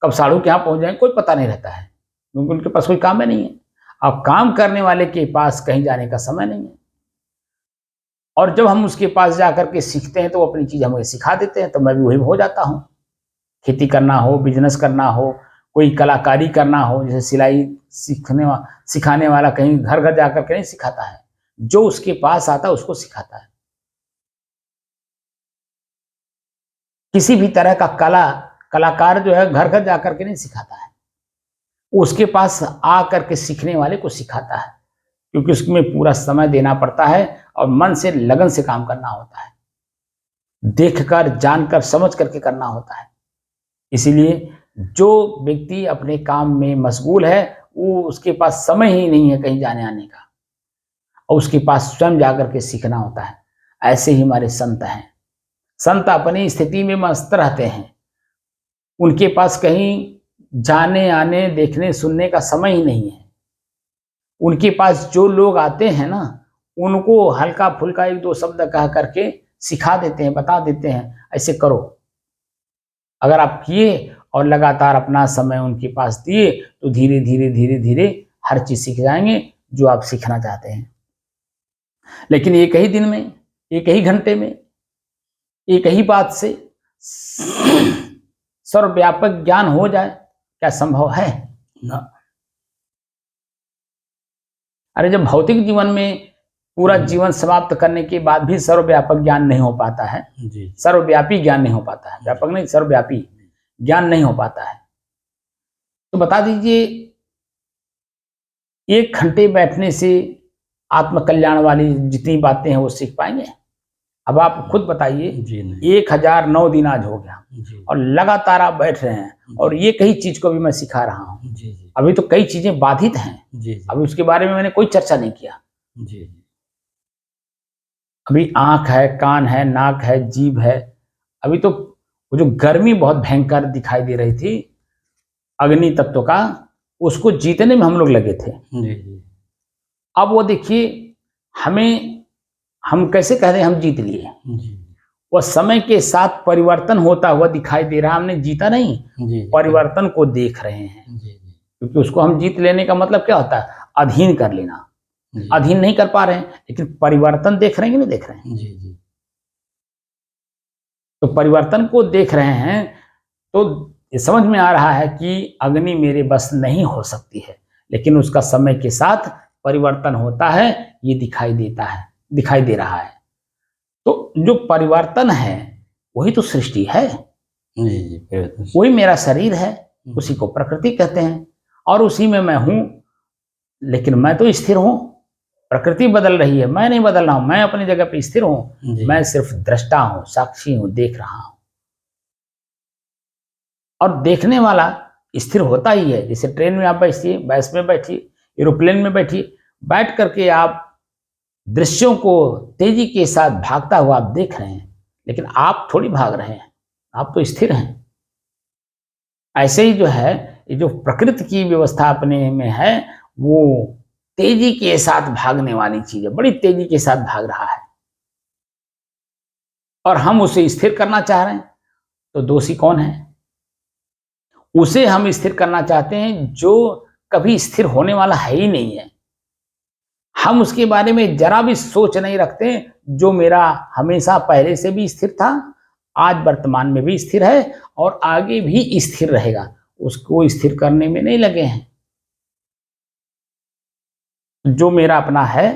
कब साड़ू के यहाँ पहुंच जाएंगे, कोई पता नहीं रहता है, क्योंकि उनके पास कोई काम है नहीं है। अब काम करने वाले के पास कहीं जाने का समय नहीं है, और जब हम उसके पास जाकर के सीखते हैं तो वो अपनी चीज हमें सिखा देते हैं, तो मैं भी वही हो जाता हूँ। खेती करना हो, बिजनेस करना हो, कोई कलाकारी करना हो, जैसे सिलाई सिखाने वाला कहीं घर घर जाकर के नहीं सिखाता है, जो उसके पास आता है उसको सिखाता है। किसी भी तरह का कलाकार जो है घर घर जाकर के नहीं सिखाता है, उसके पास आ करके सीखने वाले को सिखाता है, क्योंकि उसमें पूरा समय देना पड़ता है और मन से लगन से काम करना होता है, देखकर जानकर समझ करके करना होता है। इसीलिए जो व्यक्ति अपने काम में मशगूल है, वो उसके पास समय ही नहीं है कहीं जाने आने का, और उसके पास स्वयं जाकर के सीखना होता है। ऐसे ही हमारे संत हैं, संत अपनी स्थिति में मस्त रहते हैं, उनके पास कहीं जाने आने देखने सुनने का समय ही नहीं है। उनके पास जो लोग आते हैं ना, उनको हल्का फुल्का 1-2 शब्द कह करके सिखा देते हैं, बता देते हैं ऐसे करो। अगर आप किए और लगातार अपना समय उनके पास दिए तो धीरे धीरे धीरे धीरे हर चीज सीख जाएंगे जो आप सीखना चाहते हैं। लेकिन एक ही दिन में, एक ही घंटे में, एक ही बात से सर्वव्यापक ज्ञान हो जाए, क्या संभव है? ना। अरे जब भौतिक जीवन में पूरा जीवन समाप्त करने के बाद भी सर्वव्यापक ज्ञान नहीं हो पाता है, सर्वव्यापी ज्ञान नहीं हो पाता है, व्यापक नहीं सर्वव्यापी ज्ञान नहीं हो पाता है, तो बता दीजिए 1 घंटे बैठने से आत्मकल्याण वाली जितनी बातें हैं वो सीख पाएंगे? अब आप खुद बताइए, 1009 दिन आज हो गया और लगातार आप बैठ रहे हैं, और ये कई चीज को भी मैं सिखा रहा हूँ। अभी तो कई चीजें बाधित हैं, अभी उसके बारे में मैंने कोई चर्चा नहीं किया। अभी आंख है, कान है, नाक है, जीभ है, अभी तो वो जो गर्मी बहुत भयंकर दिखाई दे रही थी अग्नि तत्व का, उसको जीतने में हम लोग लगे थे। अब वो देखिए हम कैसे कह रहे हैं, हम जीत लिए। वो समय के साथ परिवर्तन होता हुआ दिखाई दे रहा है, हमने जीता नहीं, परिवर्तन को देख रहे हैं। क्योंकि उसको हम जीत लेने का मतलब क्या होता है? अधीन कर लेना। अधीन नहीं कर पा रहे हैं, लेकिन परिवर्तन देख रहे हैं कि नहीं देख रहे हैं? तो परिवर्तन को देख रहे हैं तो ये समझ में आ रहा है कि अग्नि मेरे बस नहीं हो सकती है, लेकिन उसका समय के साथ परिवर्तन होता है, ये दिखाई दे रहा है। तो जो परिवर्तन है वही तो सृष्टि है, वही मेरा शरीर है, उसी को प्रकृति कहते हैं, और उसी में मैं हूं। लेकिन मैं तो स्थिर हूं, प्रकृति बदल रही है, मैं नहीं बदल रहा हूं, मैं अपनी जगह पे स्थिर हूं। मैं सिर्फ दृष्टा हूं, साक्षी हूं, देख रहा हूं। और देखने वाला स्थिर होता ही है। जैसे ट्रेन में आप बैठिए, बस में बैठिए, एरोप्लेन में बैठिए, बैठ करके आप दृश्यों को तेजी के साथ भागता हुआ आप देख रहे हैं, लेकिन आप थोड़ी भाग रहे हैं, आप तो स्थिर हैं। ऐसे ही जो है, ये जो प्रकृति की व्यवस्था अपने में है, वो तेजी के साथ भागने वाली चीज है, बड़ी तेजी के साथ भाग रहा है और हम उसे स्थिर करना चाह रहे हैं। तो दोषी कौन है? उसे हम स्थिर करना चाहते हैं जो कभी स्थिर होने वाला है ही नहीं है। हम उसके बारे में जरा भी सोच नहीं रखते, जो मेरा हमेशा पहले से भी स्थिर था, आज वर्तमान में भी स्थिर है और आगे भी स्थिर रहेगा, उसको स्थिर करने में नहीं लगे हैं। जो मेरा अपना है,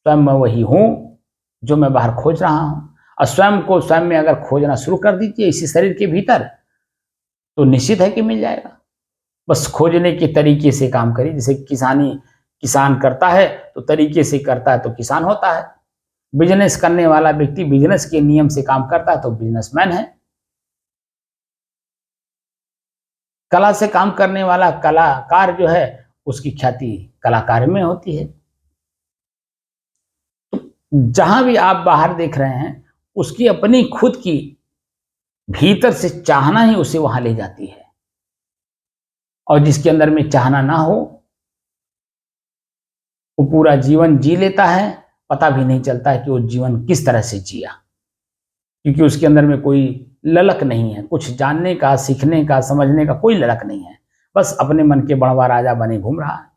स्वयं मैं वही हूं जो मैं बाहर खोज रहा हूं। और स्वयं को स्वयं में अगर खोजना शुरू कर दीजिए इसी शरीर के भीतर, तो निश्चित है कि मिल जाएगा। बस खोजने के तरीके से काम करिए। जैसे किसान करता है तो तरीके से करता है तो किसान होता है। बिजनेस करने वाला व्यक्ति बिजनेस के नियम से काम करता है तो बिजनेसमैन है। कला से काम करने वाला कलाकार जो है, उसकी ख्याति कलाकार में होती है। तो जहां भी आप बाहर देख रहे हैं, उसकी अपनी खुद की भीतर से चाहना ही उसे वहां ले जाती है। और जिसके अंदर में चाहना ना हो, वो पूरा जीवन जी लेता है, पता भी नहीं चलता है कि वो जीवन किस तरह से जिया, क्योंकि उसके अंदर में कोई ललक नहीं है, कुछ जानने का, सीखने का, समझने का कोई ललक नहीं है। बस अपने मन के बड़वा राजा बने घूम रहा है।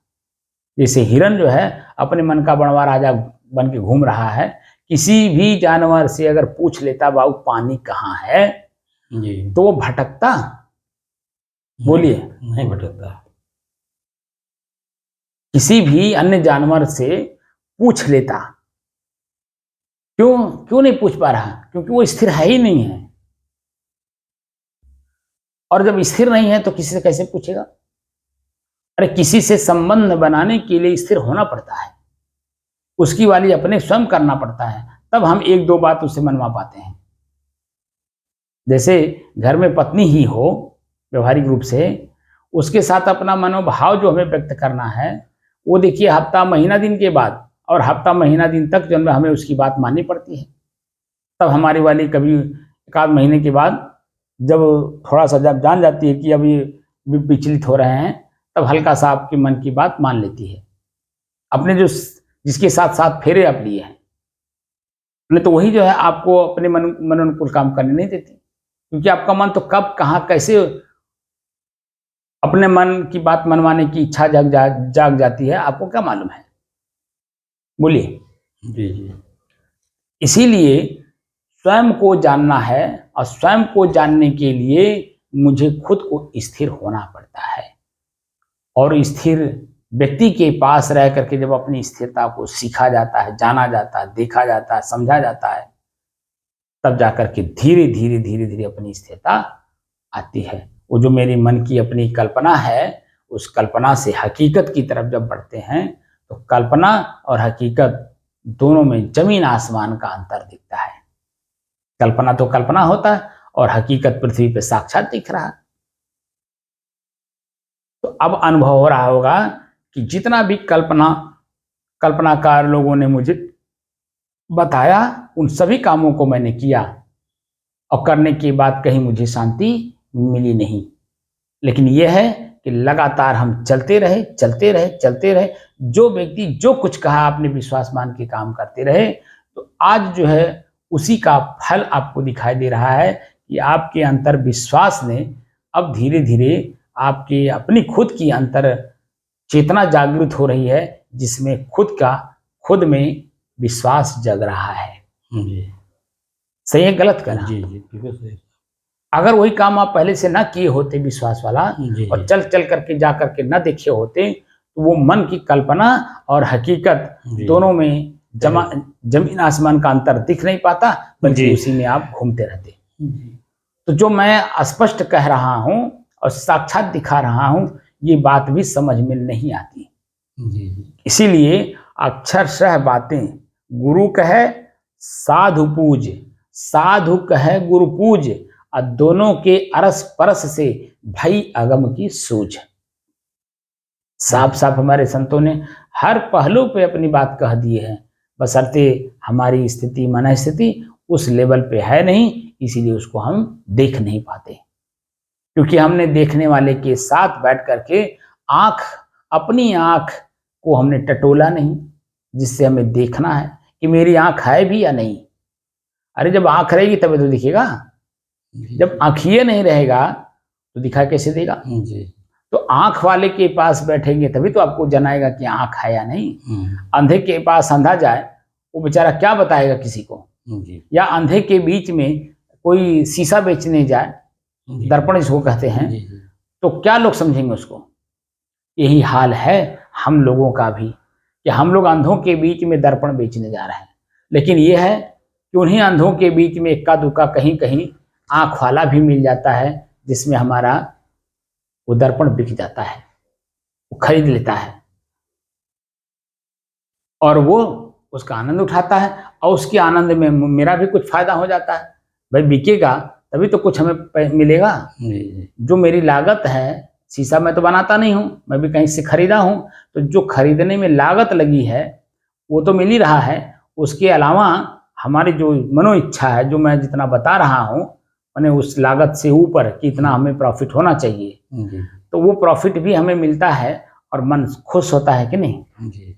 जैसे हिरन जो है अपने मन का बड़वा राजा बन के घूम रहा है। किसी भी जानवर से अगर पूछ लेता बाबू पानी कहाँ है, जी, तो वो भटकता? बोलिए, नहीं भटकता। किसी भी अन्य जानवर से पूछ लेता, क्यों नहीं पूछ पा रहा? क्योंकि वो स्थिर है ही नहीं है। और जब स्थिर नहीं है तो किसी से कैसे पूछेगा? अरे किसी से संबंध बनाने के लिए स्थिर होना पड़ता है, उसकी वाली अपने स्वयं करना पड़ता है, तब हम एक दो बात उससे मनवा पाते हैं। जैसे घर में पत्नी ही हो, व्यवहारिक रूप से उसके साथ अपना मनोभाव जो हमें व्यक्त करना है, वो देखिए हफ्ता महीना दिन के बाद और हफ्ता महीना दिन तक जो हमें उसकी बात माननी पड़ती है। तब हमारी वाली कभी एक आध महीने के बाद जब थोड़ा सा जब जान जाती है कि अभी विचलित हो रहे हैं, तब हल्का सा आपके मन की बात मान लेती है। अपने जिसके साथ साथ फेरे आप लिए हैं, नहीं तो वही जो है आपको अपने मन अनुकूल काम करने नहीं देती, क्योंकि आपका मन तो कब कहाँ कैसे अपने मन की बात मनवाने की इच्छा जाग जाती है, आपको क्या मालूम है? बोलिए। जी जी। इसीलिए स्वयं को जानना है और स्वयं को जानने के लिए मुझे खुद को स्थिर होना पड़ता है। और स्थिर व्यक्ति के पास रह करके जब अपनी स्थिरता को सीखा जाता है, जाना जाता है, देखा जाता है, समझा जाता है, तब जाकर के धीरे धीरे धीरे धीरे अपनी स्थिरता आती है। वो जो मेरी मन की अपनी कल्पना है, उस कल्पना से हकीकत की तरफ जब बढ़ते हैं, तो कल्पना और हकीकत दोनों में जमीन आसमान का अंतर दिखता है। कल्पना तो कल्पना होता है और हकीकत पृथ्वी पे साक्षात दिख रहा है। तो अब अनुभव हो रहा होगा कि जितना भी कल्पनाकार लोगों ने मुझे बताया, उन सभी कामों को मैंने किया और करने के बाद कहीं मुझे शांति मिली नहीं। लेकिन यह है कि लगातार हम चलते रहे। जो व्यक्ति जो कुछ कहा आपने विश्वास मान के काम करते रहे, तो आज जो है उसी का फल आपको दिखाई दे रहा है कि आपके अंतर विश्वास ने अब धीरे धीरे आपके अपनी खुद की अंतर चेतना जागृत हो रही है, जिसमें खुद में विश्वास जग रहा है। जी सही है गलत कहना? जी जी, बिल्कुल सही। अगर वही काम आप पहले से ना किए होते विश्वास वाला, जी और चल करके जा करके ना देखे होते, तो वो मन की कल्पना और हकीकत दोनों में जमीन आसमान का अंतर दिख नहीं पाता, बल्कि उसी में आप घूमते रहते। तो जो मैं स्पष्ट कह रहा हूं और साक्षात दिखा रहा हूं, ये बात भी समझ में नहीं आती। इसीलिए अक्षरशः बातें गुरु कहे साधु पूज, साधु कहे गुरु पूज, और दोनों के अरस परस से भई अगम की सूझ। साफ साफ हमारे संतों ने हर पहलू पे अपनी बात कह दी है। बशर्ते हमारी स्थिति मन स्थिति उस लेवल पे है नहीं, इसीलिए उसको हम देख नहीं पाते। क्योंकि हमने देखने वाले के साथ बैठ करके अपनी आँख को हमने टटोला नहीं, जिससे हमें देखना है कि मेरी आँख है भी या नहीं। अरे जब आँख रहेगी तभी तो दिखेगा, जब आँखिए नहीं रहेगा तो दिखा कैसे देगा। जी। तो आँख वाले के पास बैठेंगे तभी तो आपको जनाएगा कि आँख है या नहीं। अंधे के पास अंधा जाए, वो बेचारा क्या बताएगा किसी को। जी। या अंधे के बीच में कोई शीशा बेचने जाए, दर्पण जिसको कहते हैं, जी। तो क्या लोग समझेंगे उसको। यही हाल है हम लोगों का भी, कि हम लोग अंधों के बीच में दर्पण बेचने जा रहे हैं। लेकिन ये है कि उन्हीं अंधों के बीच में इक्का दुक्का कहीं कहीं आँख वाला भी मिल जाता है, जिसमें हमारा वो दर्पण बिक जाता है, वो खरीद लेता है और वो उसका आनंद उठाता है, और उसके आनंद में मेरा भी कुछ फायदा हो जाता है। भाई बिकेगा तभी तो कुछ हमें मिलेगा। जो मेरी लागत है, शीशा मैं तो बनाता नहीं हूँ, मैं भी कहीं से खरीदा हूँ, तो जो खरीदने में लागत लगी है वो तो मिल ही रहा है। उसके अलावा हमारी जो मनो इच्छा है, जो मैं जितना बता रहा हूँ, मैंने उस लागत से ऊपर कि इतना हमें प्रॉफिट होना चाहिए, तो वो प्रॉफिट भी हमें मिलता है और मन खुश होता है कि नहीं।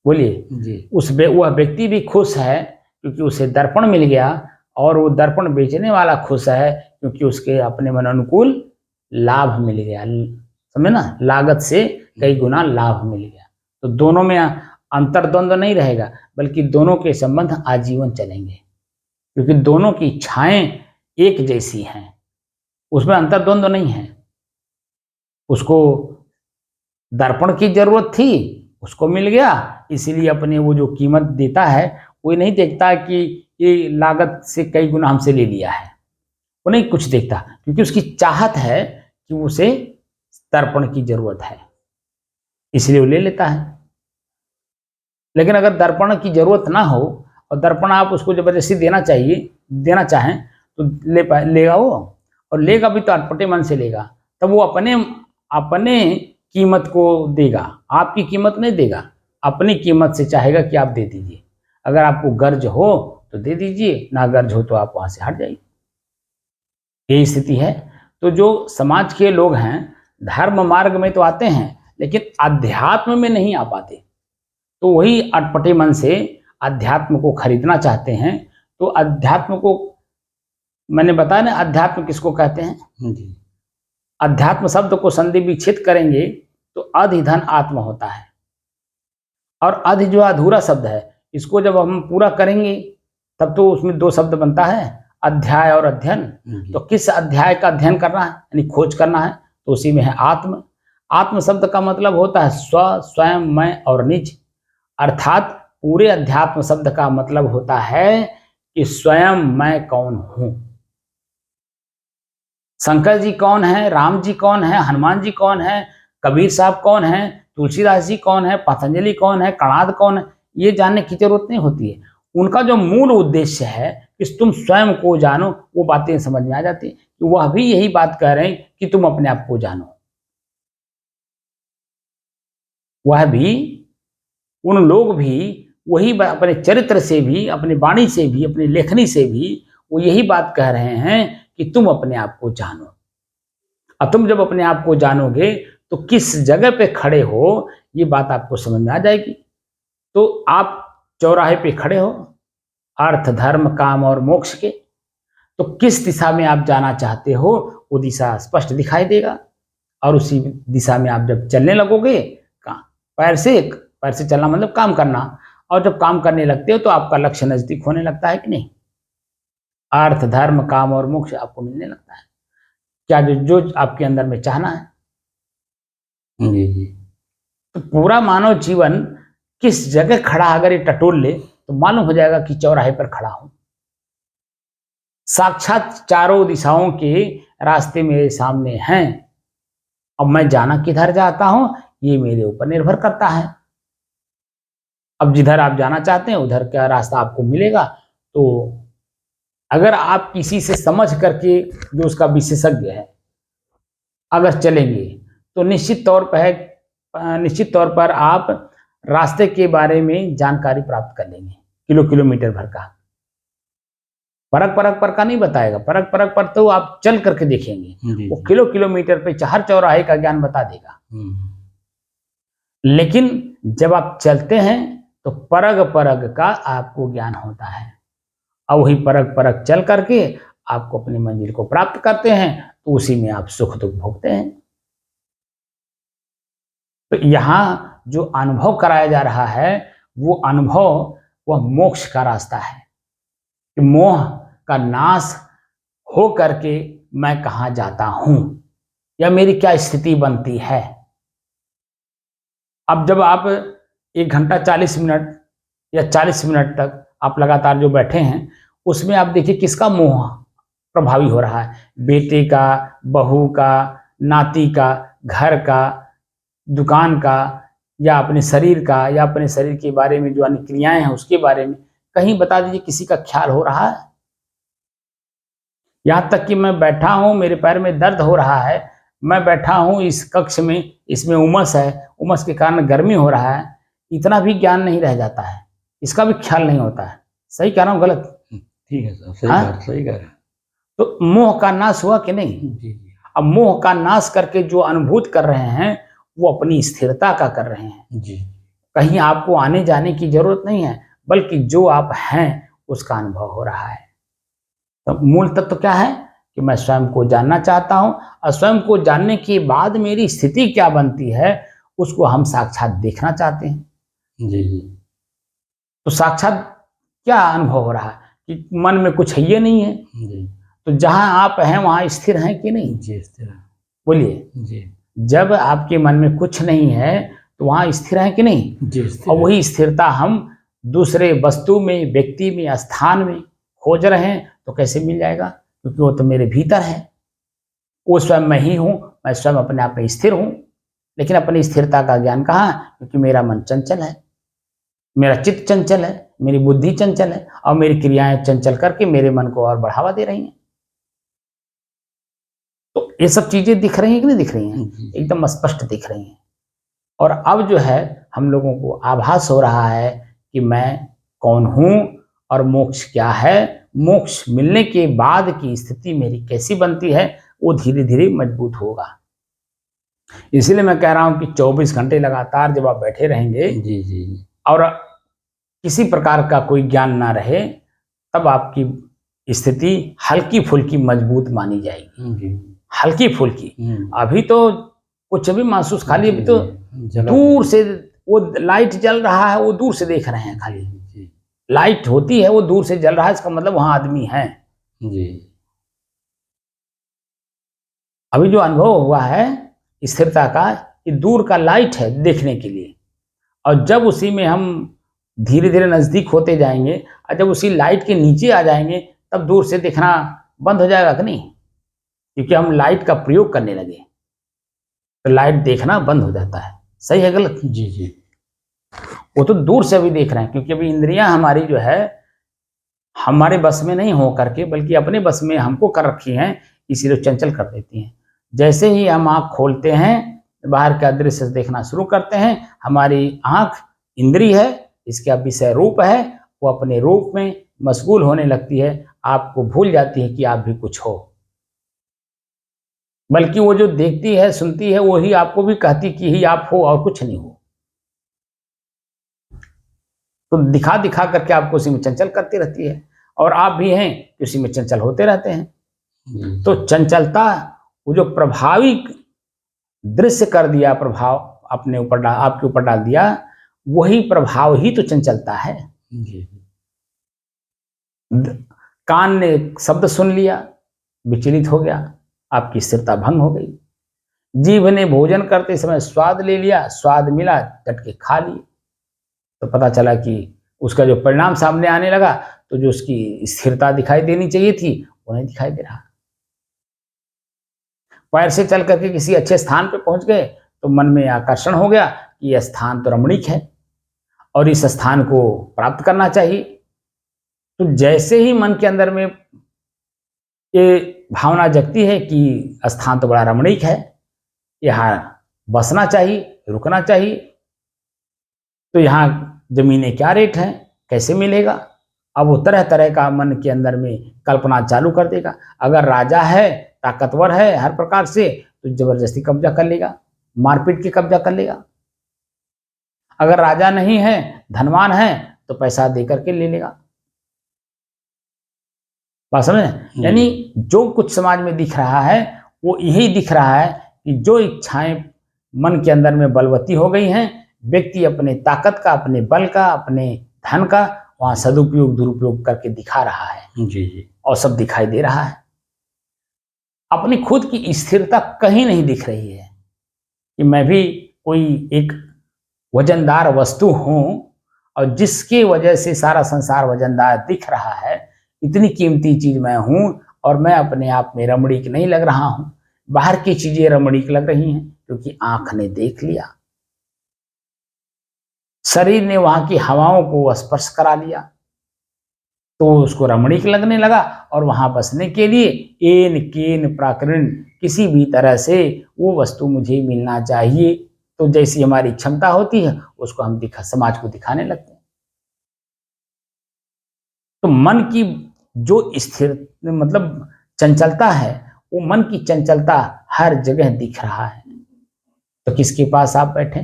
बोलिए। वह व्यक्ति भी खुश है क्योंकि उसे दर्पण मिल गया, और वो दर्पण बेचने वाला खुश है क्योंकि उसके अपने मन अनुकूल लाभ मिल गया। समझे ना, लागत से कई गुना लाभ मिल गया। तो दोनों में अंतर्द्वंद नहीं रहेगा, बल्कि दोनों के संबंध आजीवन चलेंगे, क्योंकि दोनों की इच्छाएं एक जैसी हैं, उसमें अंतर्द्वंद नहीं है। उसको दर्पण की जरूरत थी, उसको मिल गया, इसीलिए अपने वो जो कीमत देता है वो नहीं देखता कि ये लागत से कई गुना हमसे ले लिया है, वो नहीं कुछ देखता, क्योंकि उसकी चाहत है कि उसे दर्पण की जरूरत है, इसलिए वो ले लेता है। लेकिन अगर दर्पण की जरूरत ना हो और दर्पण आप उसको जबरदस्ती देना चाहें तो लेगा वो, और लेगा भी तो अटपटे मन से लेगा। तब वो अपने कीमत को देगा, आपकी कीमत नहीं देगा, अपनी कीमत से चाहेगा कि आप दे दीजिए। अगर आपको गर्ज हो तो दे दीजिए, ना गर्ज हो तो आप वहां से हट जाइए। यही स्थिति है। तो जो समाज के लोग हैं धर्म मार्ग में तो आते हैं, लेकिन अध्यात्म में नहीं आ पाते, तो वही अटपटे मन से अध्यात्म को खरीदना चाहते हैं। तो अध्यात्म को मैंने बताया ना, अध्यात्म किसको कहते हैं। अध्यात्म शब्द को संधि विच्छेद करेंगे तो अधि धन आत्मा होता है, और अधि जो अधूरा शब्द है, इसको जब हम पूरा करेंगे तब तो उसमें दो शब्द बनता है, अध्याय और अध्ययन। तो किस अध्याय का अध्ययन करना है, यानी खोज करना है, तो उसी में है आत्म। आत्म शब्द का मतलब होता है स्व, स्वयं, मैं और निज। अर्थात पूरे अध्यात्म शब्द का मतलब होता है कि स्वयं मैं कौन हूं। शंकर जी कौन है, राम जी कौन है, हनुमान जी कौन है, कबीर साहब कौन है, तुलसीदास जी कौन है, पतंजलि कौन है, कणाद कौन है, ये जानने की जरूरत नहीं होती है। उनका जो मूल उद्देश्य है कि तुम स्वयं को जानो, वो बातें समझ में आ जाती है कि वह भी यही बात कह रहे हैं कि तुम अपने आप को जानो। वह भी, उन लोग भी वही अपने चरित्र से भी, अपनी वाणी से भी, अपनी लेखनी से भी वो यही बात कह रहे हैं कि तुम अपने आप को जानो। अब तुम जब अपने आप को जानोगे तो किस जगह पे खड़े हो, ये बात आपको समझ में आ जाएगी। तो आप चौराहे पे खड़े हो, अर्थ धर्म काम और मोक्ष के, तो किस दिशा में आप जाना चाहते हो वो दिशा स्पष्ट दिखाई देगा, और उसी दिशा में आप जब चलने लगोगे, पैर से चलना मतलब काम करना, और जब काम करने लगते हो तो आपका लक्ष्य नजदीक होने लगता है कि नहीं। अर्थ धर्म काम और मोक्ष आपको मिलने लगता है, क्या जो आपके अंदर में चाहना है। जी। तो पूरा मानव जीवन किस जगह खड़ा अगर ये टटोल ले तो मालूम हो जाएगा कि चौराहे पर खड़ा हूं। साक्षात चारों दिशाओं के रास्ते मेरे सामने हैं, अब मैं जाना किधर चाहता हूं ये मेरे ऊपर निर्भर करता है। अब जिधर आप जाना चाहते हैं उधर का रास्ता आपको मिलेगा। तो अगर आप किसी से समझ करके, जो उसका विशेषज्ञ है, अगर चलेंगे तो निश्चित तौर पर आप रास्ते के बारे में जानकारी प्राप्त कर लेंगे, किलोमीटर भर का। परक परक पर का नहीं बताएगा, परक परक पर तो आप चल करके देखेंगे, जी वो किलोमीटर पे हर चौराहे का ज्ञान बता देगा। लेकिन जब आप चलते हैं तो परग परग का आपको ज्ञान होता है, और वही परग परग चल करके आपको अपनी मंजिल को प्राप्त करते हैं, तो उसी में आप सुख दुख भोगते हैं। तो यहाँ जो अनुभव कराया जा रहा है, वो अनुभव वह मोक्ष का रास्ता है कि मोह का नाश हो करके मैं कहाँ जाता हूं या मेरी क्या स्थिति बनती है। अब जब आप 1 घंटा 40 मिनट या 40 मिनट तक आप लगातार जो बैठे हैं, उसमें आप देखिए किसका मोह प्रभावी हो रहा है, बेटे का, बहू का, नाती का, घर का, दुकान का, या अपने शरीर का, या अपने शरीर के बारे में जो अन्य क्रियाएं हैं उसके बारे में। कहीं बता दीजिए किसी का ख्याल हो रहा है? यहाँ तक कि मैं बैठा हूँ, मेरे पैर में दर्द हो रहा है, मैं बैठा हूँ इस कक्ष में, इसमें उमस है, उमस के कारण गर्मी हो रहा है, इतना भी ज्ञान नहीं रह जाता है, इसका भी ख्याल नहीं होता है। सही कह रहा हूँ गलत? ठीक है सर, सही कह रहे हैं। तो मोह का नाश हुआ कि नहीं? जी। अब मोह का नाश करके जो अनुभूत कर रहे हैं वो अपनी स्थिरता का कर रहे हैं जी। कहीं आपको आने जाने की जरूरत नहीं है, बल्कि जो आप हैं उसका अनुभव हो रहा है। तो मूल तत्व तो क्या है कि मैं स्वयं को जानना चाहता हूं, और स्वयं को जानने के बाद मेरी स्थिति क्या बनती है उसको हम साक्षात देखना चाहते हैं। जी जी। तो साक्षात क्या अनुभव हो रहा है कि मन में कुछ है ये नहीं है जी। तो जहां आप हैं वहां स्थिर हैं कि नहीं? जी स्थिर है। बोलिए जी। जब आपके मन में कुछ नहीं है तो वहां स्थिर है कि नहीं? जी स्थिर। और वही स्थिरता हम दूसरे वस्तु में, व्यक्ति में, स्थान में खोज रहे हैं, तो कैसे मिल जाएगा? क्योंकि वो तो मेरे भीतर है, वो स्वयं मैं ही हूं, मैं स्वयं अपने आप में स्थिर हूं। लेकिन अपनी स्थिरता का ज्ञान कहाँ? क्योंकि मेरा मन चंचल है, मेरा चित्त चंचल है, मेरी बुद्धि चंचल है, और मेरी क्रियाएं चंचल करके मेरे मन को और बढ़ावा दे रही हैं। तो ये सब चीजें दिख रही हैं कि नहीं दिख रही हैं? एकदम स्पष्ट दिख रही हैं। और अब जो है हम लोगों को आभास हो रहा है कि मैं कौन हूं और मोक्ष क्या है, मोक्ष मिलने के बाद की स्थिति मेरी कैसी बनती है, वो धीरे धीरे मजबूत होगा। इसीलिए मैं कह रहा हूं कि 24 घंटे लगातार जब आप बैठे रहेंगे जी जी और किसी प्रकार का कोई ज्ञान ना रहे, तब आपकी स्थिति हल्की फुल्की मजबूत मानी जाएगी। जी। हल्की फुल्की। अभी तो कुछ भी महसूस, खाली अभी तो जी। दूर से वो लाइट जल रहा है, वो दूर से देख रहे हैं, खाली लाइट होती है वो दूर से जल रहा है, इसका मतलब वहां आदमी है। जी। अभी जो अनुभव हुआ है स्थिरता का, ये दूर का लाइट है देखने के लिए, और जब उसी में हम धीरे धीरे नजदीक होते जाएंगे और जब उसी लाइट के नीचे आ जाएंगे, तब दूर से देखना बंद हो जाएगा कि नहीं? क्योंकि हम लाइट का प्रयोग करने लगे तो लाइट देखना बंद हो जाता है। सही है गलत? जी जी। वो तो दूर से अभी देख रहे हैं, क्योंकि अभी इंद्रियां हमारी जो है हमारे बस में नहीं हो करके, बल्कि अपने बस में हमको कर रखी हैं, इसीलिए चंचल कर देती हैं। जैसे ही हम आँख खोलते हैं, बाहर का दृश्य देखना शुरू करते हैं, हमारी आँख इंद्रिय है, इसका विषय रूप है, वो अपने रूप में मशगूल होने लगती है, आपको भूल जाती है कि आप भी कुछ हो। बल्कि वो जो देखती है, सुनती है, वही आपको भी कहती कि ही आप हो और कुछ नहीं हो। तो दिखा दिखा करके आपको उसी में चंचल करती रहती है, और आप भी हैं कि उसी में चंचल होते रहते हैं। तो चंचलता, वो जो प्रभावी दृश्य कर दिया, प्रभाव अपने ऊपर आपके ऊपर डाल दिया, वही प्रभाव ही तो चंचलता है। कान ने शब्द सुन लिया, विचलित हो गया, आपकी स्थिरता भंग हो गई। जीभ ने भोजन करते समय स्वाद ले लिया, स्वाद मिला, चट के खा लिए, तो पता चला कि उसका जो परिणाम सामने आने लगा, तो जो उसकी स्थिरता दिखाई देनी चाहिए थी वो नहीं दिखाई दे रहा। पैर से चल करके किसी अच्छे स्थान पे पहुंच गए तो मन में आकर्षण हो गया कि यह स्थान तो रमणीक है और इस स्थान को प्राप्त करना चाहिए। तो जैसे ही मन के अंदर में ये भावना जगती है कि स्थान तो बड़ा रमणीक है, यहाँ बसना चाहिए, रुकना चाहिए, तो यहाँ जमीनें क्या रेट हैं, कैसे मिलेगा। अब वो तरह तरह का मन के अंदर में कल्पना चालू कर देगा। अगर राजा है, ताकतवर है हर प्रकार से, तो जबरदस्ती कब्जा कर लेगा, मारपीट के कब्जा कर लेगा। अगर राजा नहीं है, धनवान है, तो पैसा दे करके ले लेगा। बात समझे? यानी जो कुछ समाज में दिख रहा है वो यही दिख रहा है कि जो इच्छाएं मन के अंदर में बलवती हो गई हैं, व्यक्ति अपने ताकत का, अपने बल का, अपने धन का वहां सदुपयोग दुरुपयोग करके दिखा रहा है। जी जी। और सब दिखाई दे रहा है। अपनी खुद की स्थिरता कहीं नहीं दिख रही है कि मैं भी कोई एक वजनदार वस्तु हूं, और जिसके वजह से सारा संसार वजनदार दिख रहा है, इतनी कीमती चीज मैं हूं, और मैं अपने आप में रमणीक नहीं लग रहा हूं। बाहर की चीजें रमणीक लग रही हैं क्योंकि आंख ने देख लिया, शरीर ने वहां की हवाओं को स्पर्श करा लिया, तो उसको रमणीक लगने लगा। और वहां बसने के लिए एन केन प्राकरण किसी भी तरह से वो वस्तु मुझे मिलना चाहिए। तो जैसी हमारी क्षमता होती है उसको हम समाज को दिखाने लगते हैं। तो मन की जो स्थिर मतलब चंचलता है, वो मन की चंचलता हर जगह दिख रहा है। तो किसके पास आप बैठे,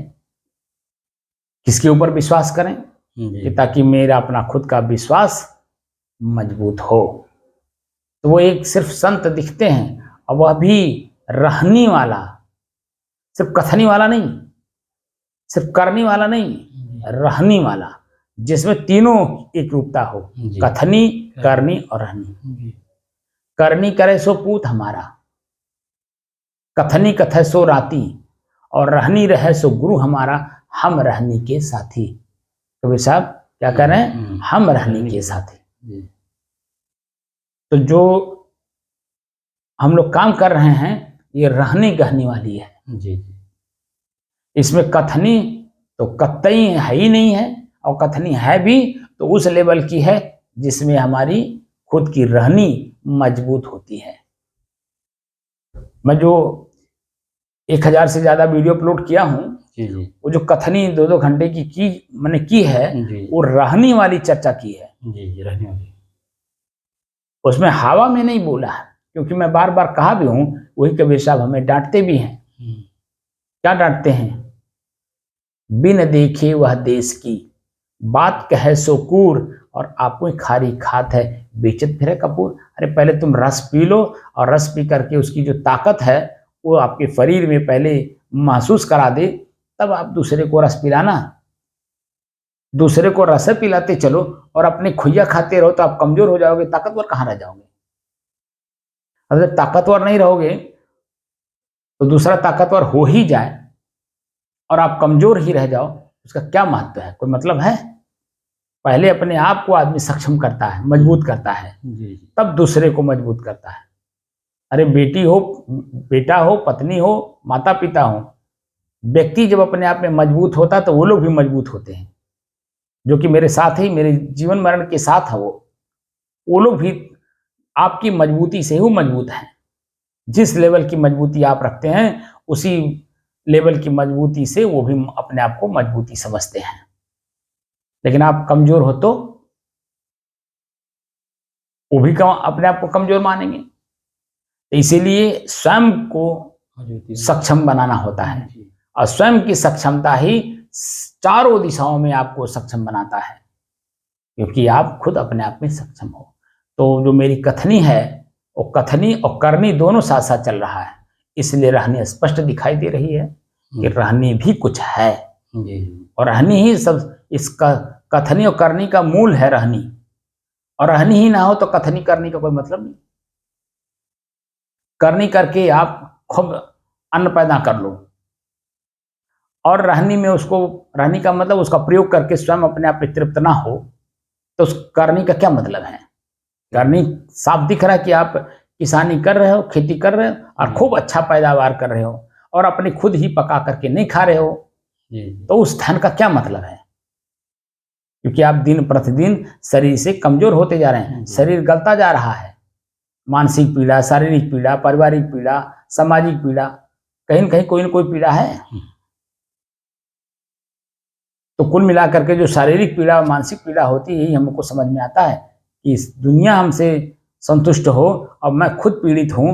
किसके ऊपर विश्वास करें कि ताकि मेरा अपना खुद का विश्वास मजबूत हो। तो वो एक सिर्फ संत दिखते हैं, और वह भी रहनी वाला, सिर्फ कथनी वाला नहीं, सिर्फ करनी वाला नहीं, रहनी वाला, जिसमें तीनों एक रूपता हो, कथनी, करनी और रहनी। करनी करे सो पूत हमारा, कथनी कथे सो राती, और रहनी रहे सो गुरु हमारा, हम रहनी के साथी। कबीर साहब क्या कह रहे हैं, हम रहनी के साथी। तो जो हम लोग काम कर रहे हैं ये रहनी गहनी वाली है। जी। इसमें कथनी तो कतई है ही नहीं है, और कथनी है भी तो उस लेवल की है जिसमें हमारी खुद की रहनी मजबूत होती है। मैं जो 1000 से ज्यादा वीडियो अपलोड किया हूँ, वो जो कथनी 2-2 घंटे की मैंने की है, वो रहनी वाली चर्चा की है। जी रहनी वाली। उसमें हवा में नहीं बोला है, क्योंकि मैं बार बार कहा भी हूं, वही कबीर साहब हमें डांटते भी हैं। क्या डांटते हैं, बिन देखे वह देश की बात कहे सो कूर, और आपको खारी खात है बेचत फिरे कपूर। अरे पहले तुम रस पी लो, और रस पी करके उसकी जो ताकत है वो आपके शरीर में पहले महसूस करा दे, तब आप दूसरे को रस पिलाना। दूसरे को रस पिलाते चलो और अपने खुइया खाते रहो तो आप कमजोर हो जाओगे, ताकतवर कहाँ रह जाओगे। अगर ताकतवर नहीं रहोगे तो दूसरा ताकतवर हो ही जाए और आप कमजोर ही रह जाओ, उसका क्या महत्व है, कोई मतलब है। पहले अपने आप को आदमी सक्षम करता है, मजबूत करता है, तब दूसरे को मजबूत करता है। अरे बेटी हो, बेटा हो, पत्नी हो, माता पिता हो, व्यक्ति जब अपने आप में मजबूत होता है तो वो लोग भी मजबूत होते हैं, जो कि मेरे साथ ही मेरे जीवन मरण के साथ है। वो लोग भी आपकी मजबूती से ही मजबूत हैं। जिस लेवल की मजबूती आप रखते हैं उसी लेवल की मजबूती से वो भी अपने आप को मजबूती समझते हैं। लेकिन आप कमजोर हो तो वो भी अपने आप को कमजोर मानेंगे। तो इसीलिए स्वयं को सक्षम बनाना होता है, और स्वयं की सक्षमता ही चारों दिशाओं में आपको सक्षम बनाता है, क्योंकि आप खुद अपने आप में सक्षम हो। तो जो मेरी कथनी है वो कथनी और करनी दोनों साथ साथ चल रहा है, इसलिए रहनी स्पष्ट दिखाई दे रही है कि रहनी भी कुछ है, और रहनी ही सब इसका कथनी और करनी का मूल है रहनी। और रहनी ही ना हो तो कथनी करनी का कोई मतलब नहीं। करनी करके आप खूब अन्न पैदा कर लो, और रहनी में उसको, रहनी का मतलब उसका प्रयोग करके स्वयं अपने आप में तृप्त ना हो, तो उस करनी का क्या मतलब है। करनी साफ दिख रहा है कि आप किसानी कर रहे हो, खेती कर रहे हो और खूब अच्छा पैदावार कर रहे हो, और अपने खुद ही पका करके नहीं खा रहे हो, तो उस धन का क्या मतलब है। क्योंकि आप दिन प्रतिदिन शरीर से कमजोर होते जा रहे हैं, शरीर गलता जा रहा है। मानसिक पीड़ा, शारीरिक पीड़ा, पारिवारिक पीड़ा, सामाजिक पीड़ा, कहीं न कहीं कोई न कोई पीड़ा है। तो कुल मिलाकर के जो शारीरिक पीड़ा और मानसिक पीड़ा होती है, यही हमको समझ में आता है कि इस दुनिया हमसे संतुष्ट हो और मैं खुद पीड़ित हूँ,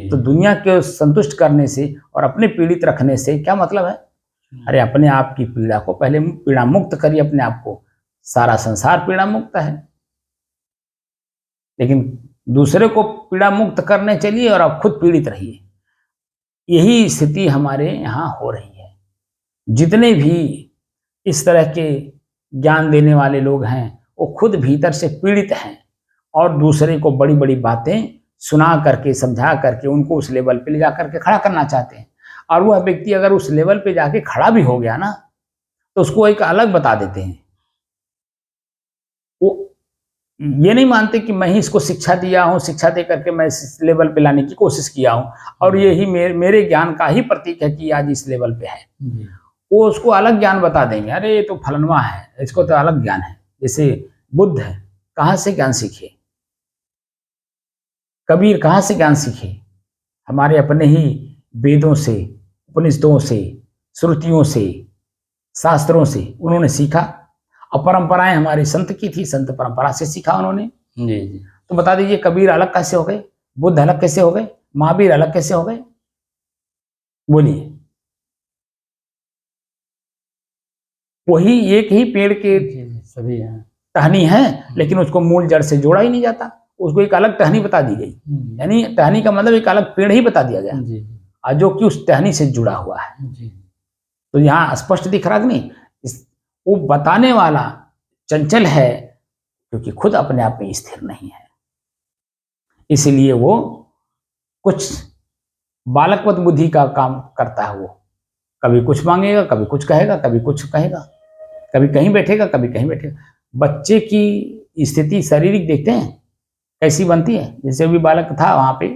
तो दुनिया के संतुष्ट करने से और अपने पीड़ित रखने से क्या मतलब है? अरे अपने आप की पीड़ा को पहले पीड़ा मुक्त करिए अपने आप को, सारा संसार पीड़ा मुक्त है। लेकिन दूसरे को पीड़ा मुक्त करने चलिए और आप खुद पीड़ित रहिए। यही स्थिति हमारे यहाँ हो रही है। जितने भी इस तरह के ज्ञान देने वाले लोग हैं वो खुद भीतर से पीड़ित हैं और दूसरे को बड़ी बड़ी बातें सुना करके, समझा करके उनको उस लेवल पे ले जा करके खड़ा करना चाहते हैं। और वह व्यक्ति अगर उस लेवल पे जाके खड़ा भी हो गया ना, तो उसको एक अलग बता देते हैं। वो ये नहीं मानते कि मैं ही इसको शिक्षा दिया हूँ, शिक्षा दे करके मैं इस लेवल पे लाने की कोशिश किया हूँ और यही मेरे ज्ञान का ही प्रतीक है कि आज इस लेवल पे है। वो उसको अलग ज्ञान बता देंगे, अरे ये तो फलनवा है, इसको तो अलग ज्ञान है। जैसे बुद्ध है, कहाँ से ज्ञान सीखे? कबीर कहाँ से ज्ञान सीखे? हमारे अपने ही वेदों से, उपनिषदों से, श्रुतियों से, शास्त्रों से उन्होंने सीखा। और परंपराएं हमारी संत की थी, संत परंपरा से सीखा उन्होंने। जी जी। तो बता दीजिए कबीर अलग कैसे हो गए, बुद्ध अलग कैसे हो गए, महावीर अलग कैसे हो गए? बोलिए। वही एक ही पेड़ के सभी हैं, टहनी है, लेकिन उसको मूल जड़ से जोड़ा ही नहीं जाता, उसको एक अलग टहनी बता दी गई। यानी टहनी का मतलब एक अलग पेड़ ही बता दिया गया, और जो कि उस टहनी से जुड़ा हुआ है। तो यहाँ स्पष्ट दिख रहा कि नहीं? वो बताने वाला चंचल है क्योंकि खुद अपने आप में स्थिर नहीं है, इसलिए वो कुछ बालकवत बुद्धि का काम करता है। वो कभी कुछ मांगेगा, कभी कुछ कहेगा, कभी कुछ कहेगा, कभी कहीं बैठेगा, कभी कहीं बैठेगा। बच्चे की स्थिति शारीरिक देखते हैं कैसी बनती है। जैसे अभी बालक था वहां पे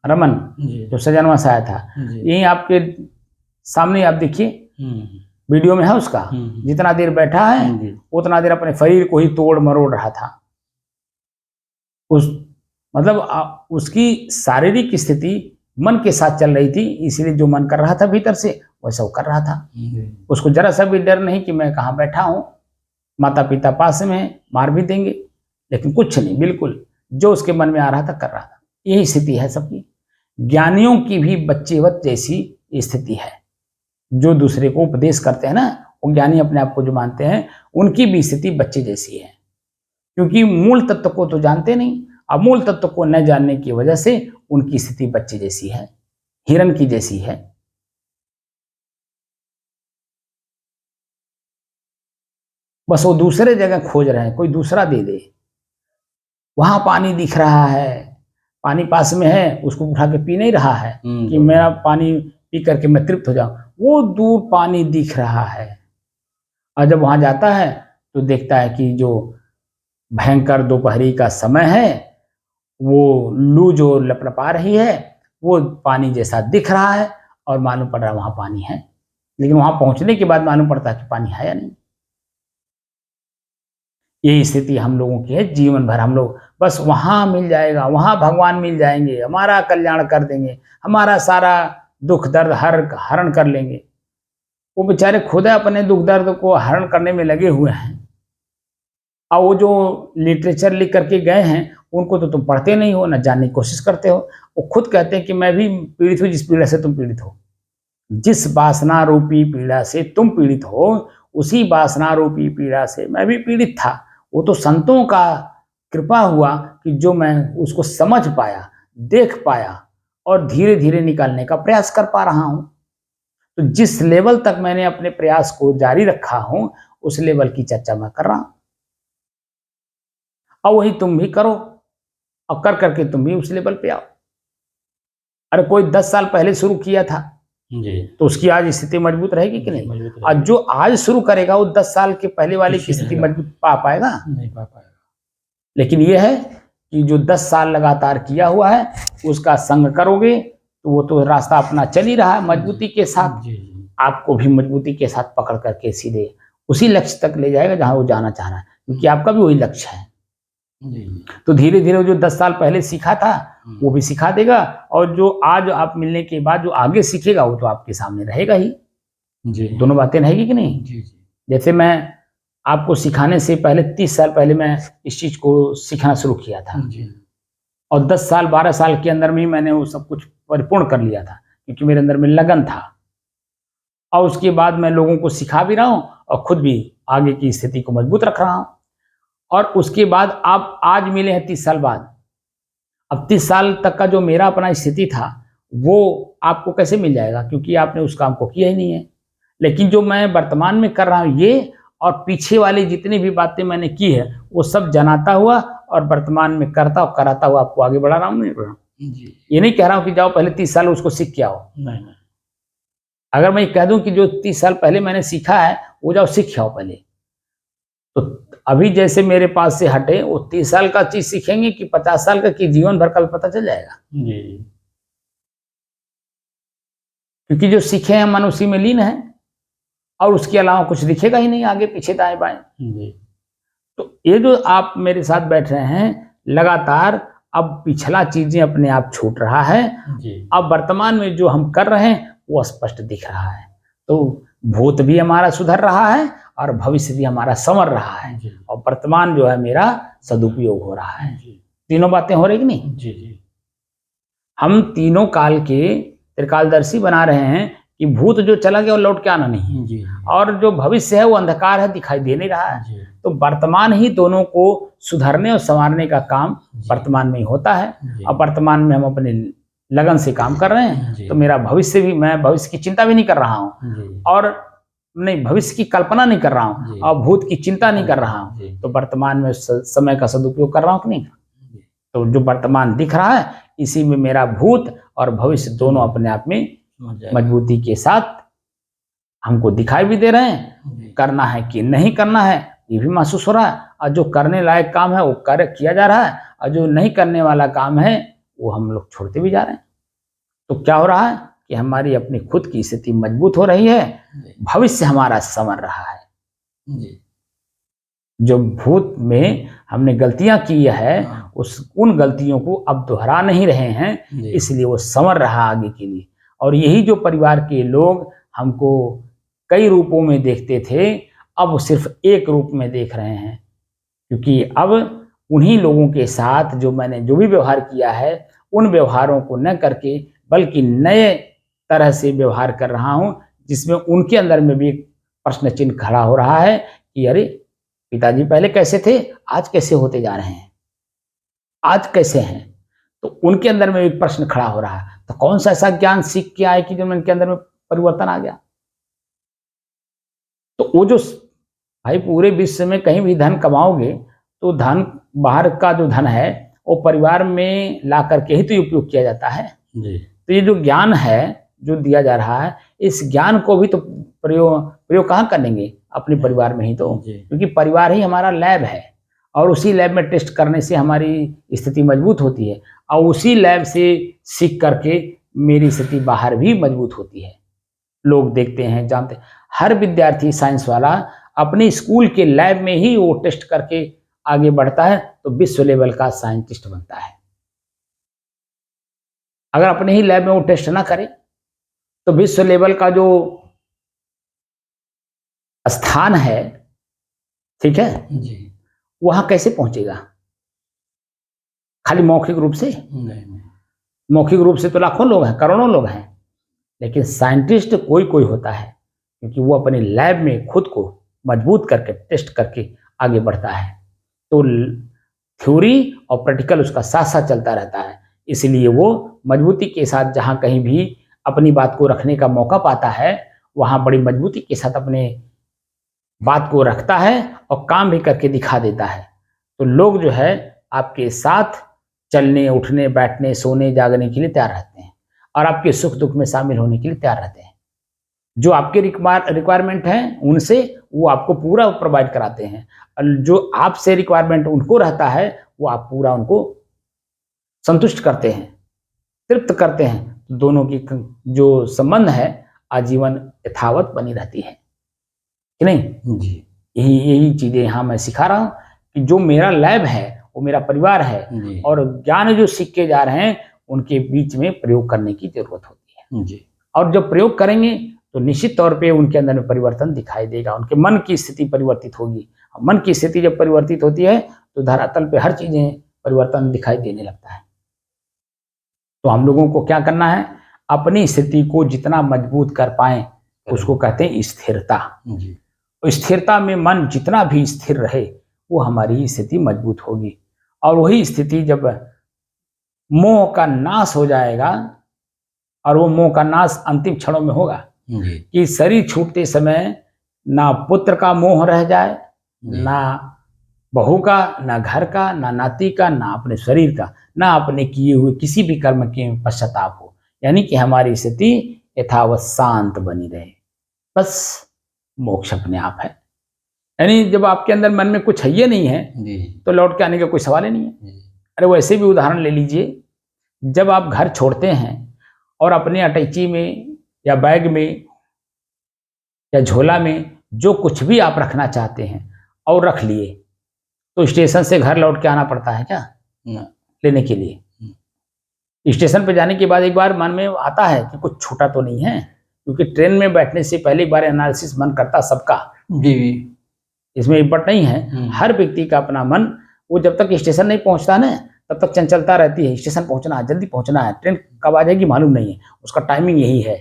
रमन, जो सजनवा से आया था, यही आपके सामने आप देखिए, वीडियो में है उसका। जितना देर बैठा है उतना देर अपने शरीर को ही तोड़ मरोड़ रहा था। मतलब उसकी शारीरिक स्थिति मन के साथ चल रही थी, इसलिए जो मन कर रहा था भीतर से वैसा वो कर रहा था। उसको जरा सा भी डर नहीं कि मैं कहाँ बैठा हूँ, माता पिता पास में मार भी देंगे, लेकिन कुछ नहीं, बिल्कुल जो उसके मन में आ रहा था कर रहा था। यही स्थिति है सबकी। ज्ञानियों की भी बच्चेवत जैसी स्थिति है। जो दूसरे को उपदेश करते हैं ना, वो ज्ञानी अपने आप को जो मानते हैं, उनकी भी स्थिति बच्चे जैसी है, क्योंकि मूल तत्व को तो जानते नहीं। अब मूल तत्व को न जानने की वजह से उनकी स्थिति बच्चे जैसी है, हिरण की जैसी है। बस वो दूसरे जगह खोज रहे हैं, कोई दूसरा दे दे। वहां पानी दिख रहा है, पानी पास में है, उसको उठा के पी नहीं रहा है कि मेरा पानी पी करके मैं तृप्त हो जाऊं। वो दूर पानी दिख रहा है, और जब वहां जाता है तो देखता है कि जो भयंकर दोपहरी का समय है, वो लू जो लपलपा रही है, वो पानी जैसा दिख रहा है और मालूम पड़ रहा है वहां पानी है, लेकिन वहां पहुंचने के बाद मालूम पड़ता है कि पानी है या नहीं। यही स्थिति हम लोगों की है। जीवन भर हम लोग बस वहां मिल जाएगा, वहां भगवान मिल जाएंगे, हमारा कल्याण कर देंगे, हमारा सारा दुख दर्द हरण कर लेंगे। वो बेचारे खुद अपने दुख दर्द को हरण करने में लगे हुए हैं। और वो जो लिटरेचर लिख करके गए हैं उनको तो तुम पढ़ते नहीं हो, ना जानने की कोशिश करते हो। वो खुद कहते हैं कि मैं भी पीड़ित हूँ जिस पीड़ा से तुम पीड़ित हो। जिस वासना रूपी पीड़ा से तुम पीड़ित हो, उसी वासना रूपी पीड़ा से मैं भी पीड़ित था। वो तो संतों का कृपा हुआ कि जो मैं उसको समझ पाया, देख पाया और धीरे धीरे निकालने का प्रयास कर पा रहा हूं। तो जिस लेवल तक मैंने अपने प्रयास को जारी रखा हूं, उस लेवल की चर्चा मैं कर रहा हूं, और वही तुम भी करो, और कर करके तुम भी उस लेवल पे आओ। अरे कोई 10 साल पहले शुरू किया था जी, तो उसकी आज स्थिति मजबूत रहेगी कि नहीं? और जो आज शुरू करेगा वो 10 साल के पहले वाली की स्थिति मजबूत पा पाएगा? नहीं पा पाएगा। लेकिन ये है कि जो 10 साल लगातार किया हुआ है उसका संग करोगे तो वो तो रास्ता अपना चल ही रहा है मजबूती के साथ। आपको भी मजबूती के साथ पकड़ करके सीधे उसी लक्ष्य तक ले जाएगा जहां वो जाना चाह रहा है, क्योंकि आपका भी वही लक्ष्य है। तो धीरे धीरे जो 10 साल पहले सीखा था वो भी सिखा देगा, और जो आज आप मिलने के बाद जो आगे सीखेगा वो तो आपके सामने रहेगा ही। जी, दोनों बातें रहेगी कि नहीं? जी। जैसे मैं आपको सिखाने से पहले 30 साल पहले मैं इस चीज को सीखना शुरू किया था, जी और 10 साल 12 साल के अंदर में ही मैंने वो सब कुछ परिपूर्ण कर लिया था, क्योंकि मेरे अंदर में लगन था। और उसके बाद मैं लोगों को सिखा भी रहा हूँ और खुद भी आगे की स्थिति को मजबूत रख रहा हूँ। और उसके बाद आप आज मिले हैं 30 साल बाद। अब 30 साल तक का जो मेरा अपना स्थिति था वो आपको कैसे मिल जाएगा, क्योंकि आपने उस काम को किया ही नहीं है। लेकिन जो मैं वर्तमान में कर रहा हूँ ये, और पीछे वाली जितनी भी बातें मैंने की है वो सब जनाता हुआ और वर्तमान में करता और कराता हुआ आपको आगे बढ़ा रहा हूँ। नहीं बढ़ रहा हूँ, ये नहीं कह रहा हूँ कि जाओ पहले 30 साल उसको सीख के आओ। नहीं नहीं, अगर मैं कह दूं कि जो 30 साल पहले मैंने सीखा है वो जाओ सीख के आओ पहले, तो अभी जैसे मेरे पास से हटे वो 30 साल का चीज सीखेंगे कि 50 साल का, कि जीवन भर का भी पता चल जाएगा। जी क्योंकि जो सीखे हैं मन उसी में लीन है, और उसके अलावा कुछ दिखेगा ही नहीं आगे पीछे दाएं बाएं। जी तो ये जो आप मेरे साथ बैठ रहे हैं लगातार, अब पिछला चीजें अपने आप छूट रहा है। जी अब वर्तमान में जो हम कर रहे हैं वो स्पष्ट दिख रहा है। तो भूत भी हमारा सुधर रहा है और भविष्य भी हमारा संवर रहा है, जी और वर्तमान जो है मेरा सदुपयोग हो रहा है। जी तीनों बातें हो रही कि नहीं? जी जी हम तीनों काल के त्रिकालदर्शी बना रहे हैं कि भूत जो चला गया वो लौट के आना नहीं है, जी और जो भविष्य है वो अंधकार है, दिखाई दे नहीं रहा है। जी तो वर्तमान ही दोनों को सुधारने और संवारने का काम वर्तमान में ही होता है। जी और वर्तमान में हम अपने लगन से काम कर रहे हैं, जी तो मेरा भविष्य भी, मैं भविष्य की चिंता भी नहीं कर रहा हूँ, जी और नहीं भविष्य की कल्पना नहीं कर रहा हूँ, जी। और भूत की चिंता नहीं कर रहा हूँ। जी तो वर्तमान में समय का सदुपयोग कर रहा हूँ कि नहीं? जी तो जो वर्तमान दिख रहा है इसी में मेरा भूत और भविष्य दोनों अपने आप में समझ जाएगा। मजबूती के साथ हमको दिखाई भी दे रहे हैं। जी करना है कि नहीं करना है ये भी महसूस हो रहा है, और जो करने लायक काम है वो कार्य किया जा रहा है, और जो नहीं करने वाला काम है वो हम लोग छोड़ते भी जा रहे हैं। तो क्या हो रहा है कि हमारी अपनी खुद की स्थिति मजबूत हो रही है, जी भविष्य हमारा संवर रहा है। जी जो भूत में हमने गलतियां की है हाँ, उन गलतियों को अब दोहरा नहीं रहे हैं, जी इसलिए वो संवर रहा आगे के लिए। और यही जो परिवार के लोग हमको कई रूपों में देखते थे, अब वो सिर्फ एक रूप में देख रहे हैं, क्योंकि अब उन्हीं लोगों के साथ जो मैंने जो भी व्यवहार किया है उन व्यवहारों को न करके बल्कि नए तरह से व्यवहार कर रहा हूं, जिसमें उनके अंदर में भी एक प्रश्न चिन्ह खड़ा हो रहा है कि अरे पिताजी पहले कैसे थे, आज कैसे होते जा रहे हैं, आज कैसे हैं। तो उनके अंदर में एक प्रश्न खड़ा हो रहा है, तो कौन सा ऐसा ज्ञान सीख के आए कि जो उनके अंदर में परिवर्तन आ गया। तो वो जो भाई पूरे विश्व में कहीं भी धन कमाओगे तो धन, बाहर का जो धन है वो परिवार में ला करके ही तो उपयोग किया जाता है। जी तो ये जो ज्ञान है जो दिया जा रहा है, इस ज्ञान को भी तो प्रयोग कहाँ करेंगे, अपने परिवार में ही तो, जी क्योंकि परिवार ही हमारा लैब है, और उसी लैब में टेस्ट करने से हमारी स्थिति मजबूत होती है, और उसी लैब से सीख करके मेरी स्थिति बाहर भी मजबूत होती है। लोग देखते हैं, जानते हैं। हर विद्यार्थी साइंस वाला अपने स्कूल के लैब में ही वो टेस्ट करके आगे बढ़ता है, तो विश्व लेवल का साइंटिस्ट बनता है। अगर अपने ही लैब में वो टेस्ट ना करे तो विश्व लेवल का जो स्थान है, ठीक है, जी वहां कैसे पहुंचेगा? खाली मौखिक रूप से? नहीं मौखिक रूप से तो लाखों लोग हैं, करोड़ों लोग हैं, लेकिन साइंटिस्ट कोई कोई होता है, क्योंकि वो अपने लैब में खुद को मजबूत करके टेस्ट करके आगे बढ़ता है। तो थ्योरी और प्रैक्टिकल उसका साथ साथ चलता रहता है, इसलिए वो मजबूती के साथ जहाँ कहीं भी अपनी बात को रखने का मौका पाता है वहाँ बड़ी मजबूती के साथ अपने बात को रखता है और काम भी करके दिखा देता है। तो लोग जो है आपके साथ चलने उठने बैठने सोने जागने के लिए तैयार रहते हैं, और आपके सुख दुख में शामिल होने के लिए तैयार रहते हैं। जो आपके रिक्वायरमेंट हैं उनसे वो आपको पूरा प्रोवाइड कराते हैं, और जो आपसे रिक्वायरमेंट उनको रहता है वो आप पूरा उनको संतुष्ट करते हैं, तृप्त करते हैं। तो दोनों की जो संबंध है आजीवन यथावत बनी रहती है कि नहीं? जी यही चीजें यहाँ मैं सिखा रहा हूँ कि जो मेरा लैब है वो मेरा परिवार है, जी और ज्ञान जो सीख के जा रहे हैं उनके बीच में प्रयोग करने की जरूरत होती है। जी और जब प्रयोग करेंगे तो निश्चित तौर पे उनके अंदर में परिवर्तन दिखाई देगा, उनके मन की स्थिति परिवर्तित होगी। मन की स्थिति जब परिवर्तित होती है तो धरातल पे हर चीजें परिवर्तन दिखाई देने लगता है। तो हम लोगों को क्या करना है, अपनी स्थिति को जितना मजबूत कर पाए उसको कहते हैं स्थिरता। तो स्थिरता में मन जितना भी स्थिर रहे वो हमारी स्थिति मजबूत होगी। और वही स्थिति जब मोह का नाश हो जाएगा, और वो मोह का नाश अंतिम क्षणों में होगा कि शरीर छूटते समय ना पुत्र का मोह रह जाए, ना बहू का, ना घर का, ना नाती का, ना अपने शरीर का, ना अपने किए हुए किसी भी कर्म के पश्चाताप हो। यानी कि हमारी स्थिति यथावत शांत बनी रहे, बस मोक्ष अपने आप है। यानी जब आपके अंदर मन में कुछ है ही नहीं है तो लौट के आने का कोई सवाल ही नहीं है। अरे वैसे भी उदाहरण ले लीजिए, जब आप घर छोड़ते हैं और अपने अटैची में या बैग में या झोला में जो कुछ भी आप रखना चाहते हैं और रख लिए, तो स्टेशन से घर लौट के आना पड़ता है क्या लेने के लिए? स्टेशन पे जाने के बाद एक बार मन में आता है कि कुछ छूटा तो नहीं है, क्योंकि ट्रेन में बैठने से पहले एक बार एनालिसिस मन करता सबका, इसमें इम्पोर्ट नहीं है। हर व्यक्ति का अपना मन, वो जब तक स्टेशन नहीं पहुंचता ना तब तक चंचलता रहती है, स्टेशन पहुंचना है, जल्दी पहुंचना है, ट्रेन कब आ जाएगी मालूम नहीं है, उसका टाइमिंग यही है,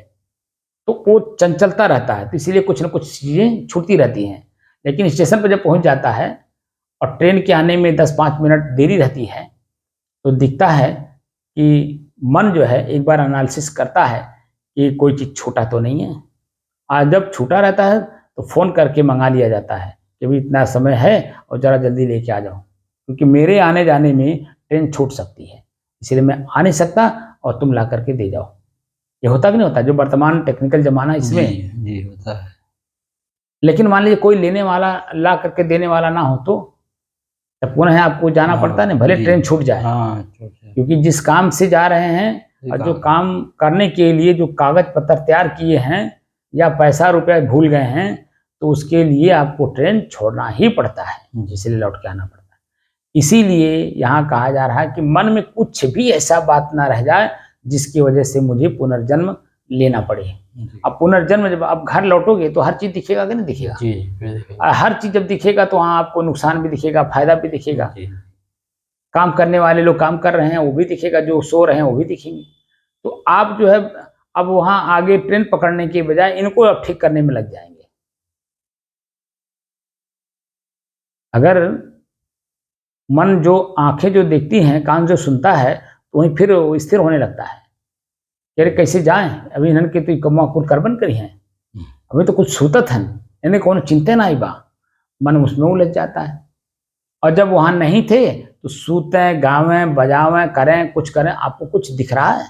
तो वो चंचलता रहता है, तो इसीलिए कुछ ना कुछ चीजें छूटती रहती हैं। लेकिन स्टेशन पर जब पहुंच जाता है और ट्रेन के आने में 10-5 मिनट देरी रहती है, तो दिखता है कि मन जो है एक बार एनालिसिस करता है कि कोई चीज छूटा तो नहीं है। आज जब छूटा रहता है तो फोन करके मंगा लिया जाता है कि भाई इतना समय है और जरा जल्दी लेके आ जाओ, क्योंकि मेरे आने जाने में ट्रेन छूट सकती है, इसलिए मैं आ नहीं सकता और तुम ला करके दे जाओ। ये होता कि नहीं होता? जो वर्तमान टेक्निकल जमाना इसमें जी होता है। लेकिन मान लीजिए कोई लेने वाला, ला करके देने वाला ना हो तो तब पुनः आपको जाना पड़ता है ना, भले ट्रेन छूट जाए, क्योंकि जिस काम से जा रहे हैं और जो काम करने के लिए जो कागज पत्र तैयार किए हैं या पैसा रुपया भूल गए हैं, तो उसके लिए आपको ट्रेन छोड़ना ही पड़ता है, इसलिए लौट के आना पड़ता है। इसीलिए यहाँ कहा जा रहा है कि मन में कुछ भी ऐसा बात ना रह जाए जिसकी वजह से मुझे पुनर्जन्म लेना पड़े। अब पुनर्जन्म जब आप घर लौटोगे तो हर चीज दिखेगा कि नहीं दिखेगा? हर चीज जब दिखेगा तो वहाँ आपको नुकसान भी दिखेगा, फायदा भी दिखेगा। काम करने वाले लोग काम कर रहे हैं वो भी दिखेगा, जो सो रहे हैं वो भी दिखेंगे। तो आप जो है अब वहाँ आगे ट्रेन पकड़ने के बजाय इनको अब ठीक करने में लग जाएंगे। अगर मन जो आंखें जो देखती हैं, कान जो सुनता है, तो वहीं फिर स्थिर होने लगता है। अरे कैसे जाएं, अभी इन्हन के तो कमा कुल करबन करी हैं, अभी तो कुछ सूतत हैं, इन्हें कौन चिंता ना बा, मन उसमें उलझ जाता है। और जब वहां नहीं थे तो सूतें, गावें, बजावें, करें, कुछ करें, आपको कुछ दिख रहा है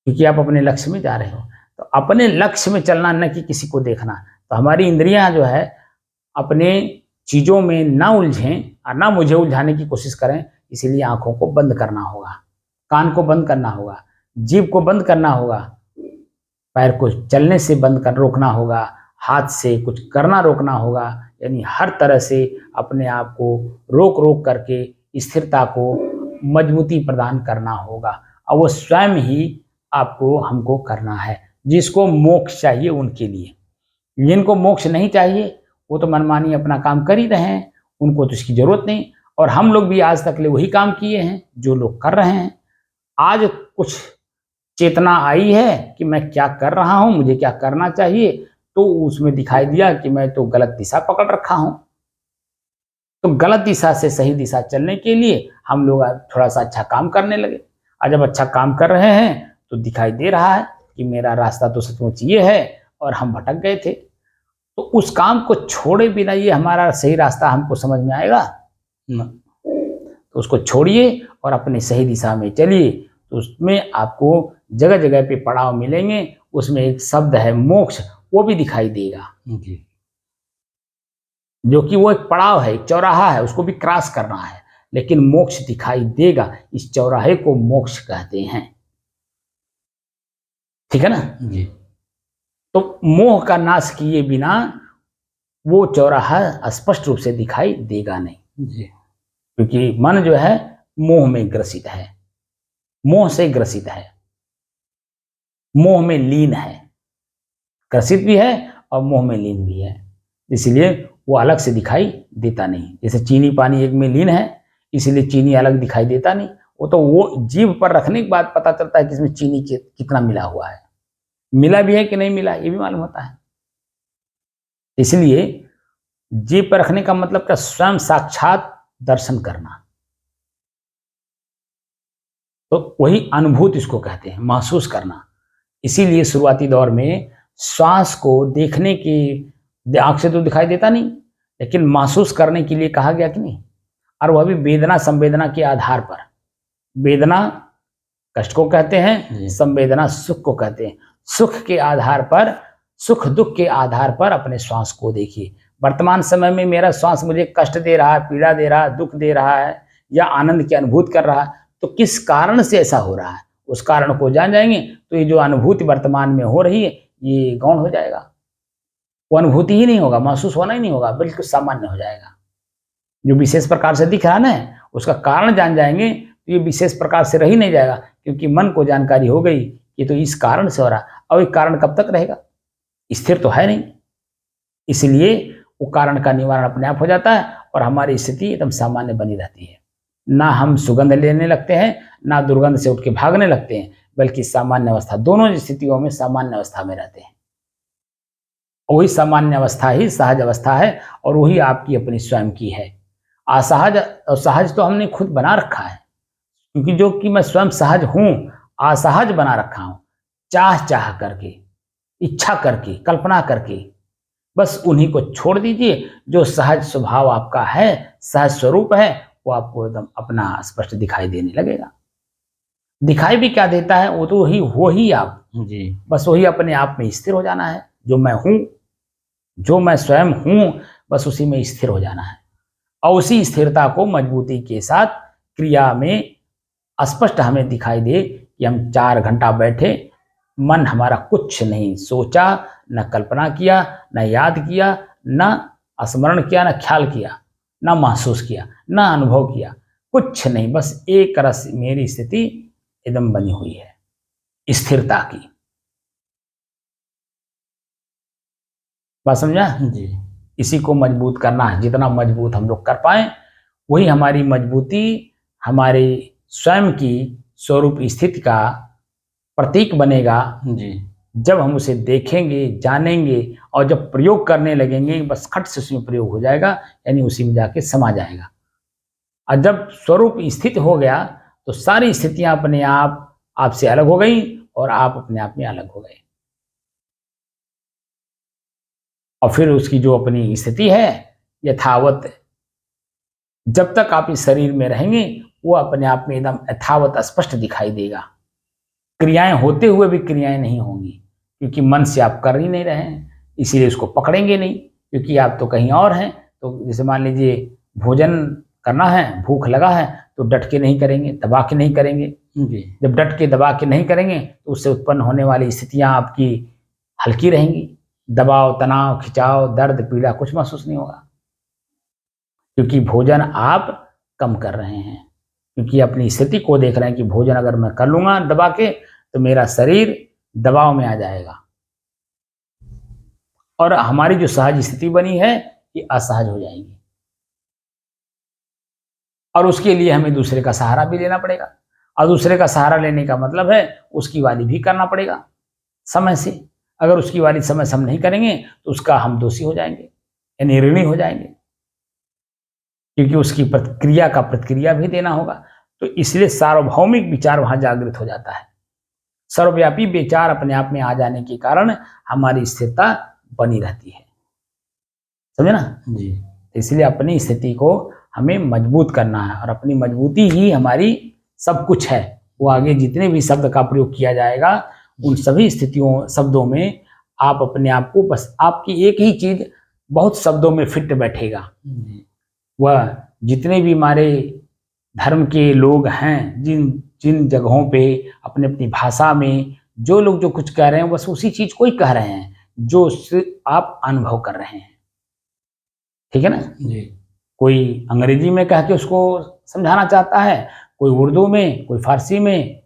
क्योंकि आप अपने लक्ष्य में जा रहे हो। तो अपने लक्ष्य में चलना, न कि किसी को देखना। तो हमारी इंद्रियां जो है अपने चीजों में ना उलझें और ना मुझे उलझाने की कोशिश करें, इसीलिए आंखों को बंद करना होगा, कान को बंद करना होगा, जीभ को बंद करना होगा, पैर को चलने से बंद कर रोकना होगा, हाथ से कुछ करना रोकना होगा। यानी हर तरह से अपने आप को रोक रोक करके स्थिरता को मजबूती प्रदान करना होगा, और वो स्वयं ही आपको हमको करना है। जिसको मोक्ष चाहिए उनके लिए, जिनको मोक्ष नहीं चाहिए वो तो मनमानी अपना काम कर ही रहे हैं, उनको तो इसकी जरूरत नहीं। और हम लोग भी आज तक ले वही काम किए हैं जो लोग कर रहे हैं। आज कुछ चेतना आई है कि मैं क्या कर रहा हूं, मुझे क्या करना चाहिए, तो उसमें दिखाई दिया कि मैं तो गलत दिशा पकड़ रखा हूं। तो गलत दिशा से सही दिशा चलने के लिए हम लोग थोड़ा सा अच्छा काम करने लगे, और जब अच्छा काम कर रहे हैं तो दिखाई दे रहा है कि मेरा रास्ता तो सचमुच ये है और हम भटक गए थे। तो उस काम को छोड़े बिना ये हमारा सही रास्ता हमको समझ में आएगा ना? तो उसको छोड़िए और अपनी सही दिशा में चलिए, तो उसमें आपको जगह जगह पे पड़ाव मिलेंगे। उसमें एक शब्द है मोक्ष, वो भी दिखाई देगा, जो कि वो एक पड़ाव है, एक चौराहा है, उसको भी क्रॉस करना है, लेकिन मोक्ष दिखाई देगा। इस चौराहे को मोक्ष कहते हैं, ठीक है ना जी? तो मोह का नाश किए बिना वो चौराहा स्पष्ट रूप से दिखाई देगा नहीं जी, क्योंकि मन जो है मोह में ग्रसित है, मोह से ग्रसित है, मोह में लीन है। ग्रसित भी है और मोह में लीन भी है, इसलिए वो अलग से दिखाई देता नहीं। जैसे चीनी पानी एक में लीन है, इसलिए चीनी अलग दिखाई देता नहीं, वो तो वो जीभ पर रखने के बाद पता चलता है कि इसमें चीनी कितना मिला हुआ है, मिला भी है कि नहीं मिला ये भी मालूम होता है। इसलिए जीभ पर रखने का मतलब क्या, स्वयं साक्षात दर्शन करना, तो वही अनुभूति इसको कहते हैं, महसूस करना। इसीलिए शुरुआती दौर में श्वास को देखने की आंख से तो दिखाई देता नहीं, लेकिन महसूस करने के लिए कहा गया कि नहीं, और वह भी वेदना संवेदना के आधार पर। वेदना कष्ट को कहते हैं, संवेदना सुख को कहते हैं। सुख के आधार पर, सुख दुख के आधार पर अपने श्वास को देखिए। वर्तमान समय में मेरा श्वास मुझे कष्ट दे रहा है, पीड़ा दे रहा है, दुख दे रहा है या आनंद की अनुभूति कर रहा है, तो किस कारण से ऐसा हो रहा है, उस कारण को जान जाएंगे तो ये जो अनुभूति वर्तमान में हो रही है ये गौण हो जाएगा। वो अनुभूति ही नहीं होगा, महसूस होना ही नहीं होगा, बिल्कुल सामान्य हो जाएगा। जो विशेष प्रकार से दिख रहा है ना, उसका कारण जान जाएंगे तो ये विशेष प्रकार से रह ही नहीं जाएगा, क्योंकि मन को जानकारी हो गई कि तो इस कारण से हो रहा। और ये कारण कब तक रहेगा, स्थिर तो है नहीं, इसलिए वो कारण का निवारण अपने आप हो जाता है और हमारी स्थिति एकदम सामान्य बनी रहती है। ना हम सुगंध लेने लगते हैं, ना दुर्गंध से उठ के भागने लगते हैं, बल्कि सामान्य अवस्था, दोनों स्थितियों में सामान्य अवस्था में रहते हैं। वही सामान्य अवस्था ही सहज अवस्था है और वही आपकी अपनी स्वयं की है। असहज और सहज तो हमने खुद बना रखा है, क्योंकि जो कि मैं स्वयं सहज हूं, असहज बना रखा हूं, चाह चाह करके, इच्छा करके, कल्पना करके। बस उन्हीं को छोड़ दीजिए, जो सहज स्वभाव आपका है, सहज स्वरूप है, वो आपको एकदम अपना स्पष्ट दिखाई देने लगेगा। दिखाई भी क्या देता है, वो तो हो ही आप जी। बस वही अपने आप में स्थिर हो जाना है। जो मैं हूं, जो मैं स्वयं हूं, बस उसी में स्थिर हो जाना है और उसी स्थिरता को मजबूती के साथ क्रिया में स्पष्ट हमें दिखाई दे कि हम 4 घंटा बैठे, मन हमारा कुछ नहीं सोचा, न कल्पना किया, न याद किया, न स्मरण किया, न ख्याल किया, न महसूस किया, न अनुभव किया, कुछ नहीं, बस एक रस मेरी स्थिति एकदम बनी हुई है स्थिरता की। बात समझा जी। इसी को मजबूत करना है, जितना मजबूत हम लोग कर पाए वही हमारी मजबूती, हमारे स्वयं की स्वरूप स्थिति का प्रतीक बनेगा। जी। जब हम उसे देखेंगे, जानेंगे और जब प्रयोग करने लगेंगे, बस खट से उसमें प्रयोग हो जाएगा, यानी उसी में जाके समा जाएगा। और जब स्वरूप स्थित हो गया तो सारी स्थितियां अपने आप आपसे अलग हो गई और आप अपने आप में अलग हो गए। और फिर उसकी जो अपनी स्थिति है यथावत, जब तक आप इस शरीर में रहेंगे वो अपने आप में एकदम यथावत स्पष्ट दिखाई देगा। क्रियाएं होते हुए भी क्रियाएं नहीं होंगी, क्योंकि मन से आप कर ही नहीं रहे हैं, इसीलिए उसको पकड़ेंगे नहीं, क्योंकि आप तो कहीं और हैं। तो जैसे मान लीजिए भोजन करना है, भूख लगा है, तो डट के नहीं करेंगे, दबा के नहीं करेंगे। जब डट के दबा के नहीं करेंगे तो उससे उत्पन्न होने वाली स्थितियां आपकी हल्की रहेंगी। दबाव, तनाव, खिंचाव, दर्द, पीड़ा कुछ महसूस नहीं होगा, क्योंकि भोजन आप कम कर रहे हैं, क्योंकि अपनी स्थिति को देख रहे हैं कि भोजन अगर मैं कर लूंगा दबा के तो मेरा शरीर दबाव में आ जाएगा और हमारी जो सहज स्थिति बनी है ये असहज हो जाएगी। और उसके लिए हमें दूसरे का सहारा भी लेना पड़ेगा, और दूसरे का सहारा लेने का मतलब है उसकी वाली भी करना पड़ेगा समय से। अगर उसकी वाली समय से हम नहीं करेंगे तो उसका हम दोषी हो जाएंगे, यानी ऋणी हो जाएंगे, क्योंकि उसकी प्रतिक्रिया का प्रतिक्रिया भी देना होगा। तो इसलिए सार्वभौमिक विचार वहां जागृत हो जाता है। सर्वव्यापी विचार अपने आप में आ जाने के कारण हमारी स्थिरता बनी रहती है, समझे ना जी। इसलिए अपनी स्थिति को हमें मजबूत करना है और अपनी मजबूती ही हमारी सब कुछ है। वो आगे जितने भी शब्द का प्रयोग किया जाएगा उन सभी स्थितियों शब्दों में आप अपने आप को, बस आपकी एक ही चीज बहुत शब्दों में फिट बैठेगा। वह जितने भी हमारे धर्म के लोग हैं, जिन जिन जगहों पे अपने अपनी भाषा में जो लोग जो कुछ कह रहे हैं बस उसी चीज को ही कह रहे हैं जो आप अनुभव कर रहे हैं, ठीक है ना जी। कोई अंग्रेजी में कह के उसको समझाना चाहता है, कोई उर्दू में, कोई फारसी में,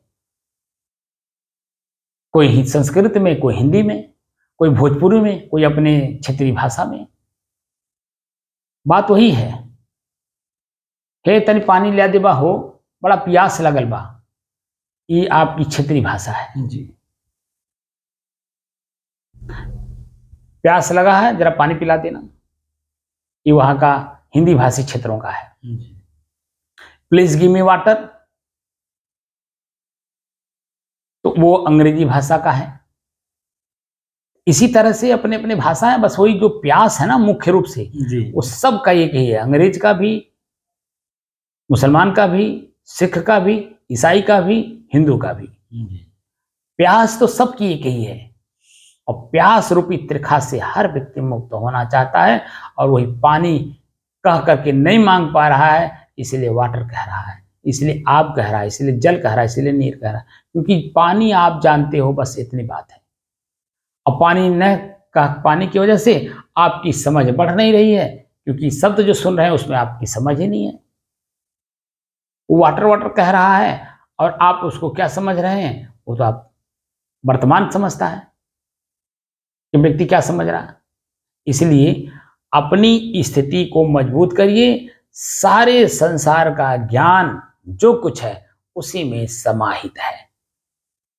कोई संस्कृत में, कोई हिंदी में, कोई भोजपुरी में, कोई अपने क्षेत्रीय भाषा में। बात वही है। हे तनी पानी लिया देबा हो, बड़ा प्यास लगल बा, ये आपकी क्षेत्रीय भाषा है। जी प्यास लगा है, जरा पानी पिला देना, ये वहां का हिंदी भाषी क्षेत्रों का है। जी प्लीज गिव मी वाटर, तो वो अंग्रेजी भाषा का है। इसी तरह से अपने अपने भाषा है, बस वही जो प्यास है ना मुख्य रूप से, जी वो सब का एक ही है। अंग्रेज का भी, मुसलमान का भी, सिख का भी, ईसाई का भी, हिंदू का भी। जी प्यास तो सबकी एक ही है, और प्यास रूपी त्रिखा से हर व्यक्ति मुक्त होना चाहता है, और वही पानी कह करके नहीं मांग पा रहा है, इसलिए वाटर कह रहा है, इसलिए आप कह रहा है, इसलिए जल कह रहा है, इसलिए नीर कह रहा है। क्योंकि पानी आप जानते हो, बस इतनी बात है। और पानी न कह पाने की वजह से आपकी समझ बढ़ नहीं रही है, क्योंकि शब्द जो सुन रहे हैं उसमें आपकी समझ ही नहीं है। वो वाटर वाटर कह रहा है, और आप उसको क्या समझ रहे हैं, वो तो आप वर्तमान समझता है कि व्यक्ति क्या समझ रहा है। इसलिए अपनी स्थिति को मजबूत करिए। सारे संसार का ज्ञान जो कुछ है उसी में समाहित है।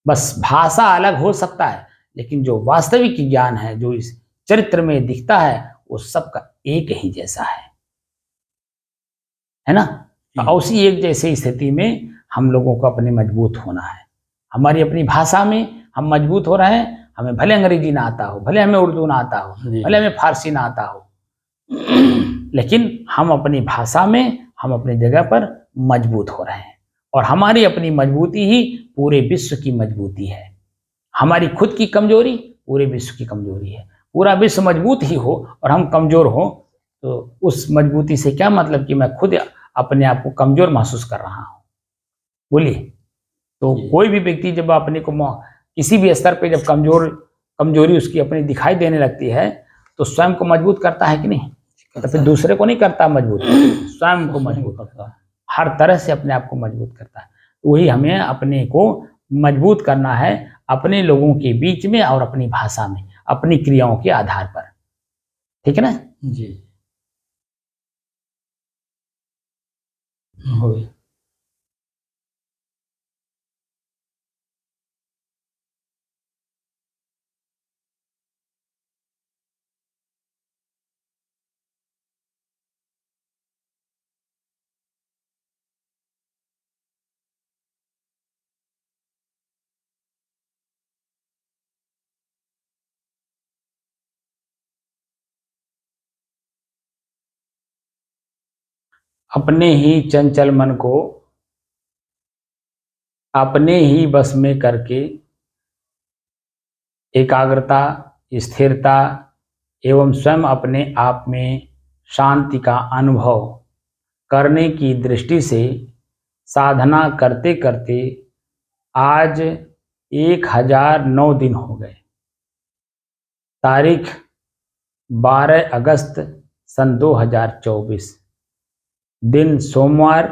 बस भाषा अलग हो सकता है, लेकिन जो वास्तविक ज्ञान है, जो इस चरित्र में दिखता है, वो सबका एक ही जैसा है ना। तो उसी एक जैसी स्थिति में हम लोगों को अपने मजबूत होना है। हमारी अपनी भाषा में हम मजबूत हो रहे हैं। हमें भले अंग्रेजी ना आता हो, भले हमें उर्दू ना आता हो, भले हमें फारसी ना आता हो, लेकिन हम अपनी भाषा में, हम अपनी जगह पर मजबूत हो रहे हैं। और हमारी अपनी मजबूती ही पूरे विश्व की मजबूती है। हमारी खुद की कमजोरी पूरे विश्व की कमजोरी है। पूरा विश्व मजबूत ही हो और हम कमजोर हो, तो उस मजबूती से क्या मतलब कि मैं खुद अपने आप को कमजोर महसूस कर रहा हूँ। बोलिए। तो कोई भी व्यक्ति जब अपने को किसी भी स्तर पे जब कमजोरी उसकी अपनी दिखाई देने लगती है, तो स्वयं को मजबूत करता है कि नहीं? तो फिर दूसरे को नहीं करता मजबूत, स्वयं को मजबूत करता है, हर तरह से अपने आप को मजबूत करता है। वही हमें अपने को मजबूत करना है, अपने लोगों के बीच में और अपनी भाषा में, अपनी क्रियाओं के आधार पर। ठीक है ना जी हो गया। अपने ही चंचल मन को अपने ही बस में करके एकाग्रता, स्थिरता एवं स्वयं अपने आप में शांति का अनुभव करने की दृष्टि से साधना करते करते आज 1009 दिन हो गए। तारीख 12 अगस्त सन 2024, दिन सोमवार,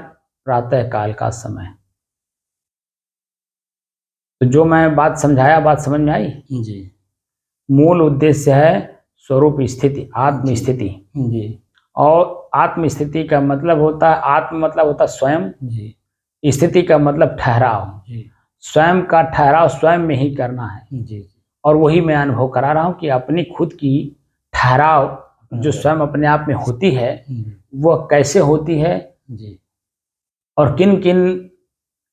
प्रातः काल का समय। तो जो मैं बात समझाया, बात समझ में आई? जी मूल उद्देश्य है स्वरूप स्थिति, आत्म स्थिति। जी और आत्म स्थिति का मतलब होता है, आत्म मतलब होता है स्वयं, जी स्थिति का मतलब ठहराव। जी स्वयं का ठहराव स्वयं में ही करना है। जी और वही मैं अनुभव करा रहा हूं कि अपनी खुद की ठहराव जो स्वयं अपने आप में होती है, वह कैसे होती है जी और किन किन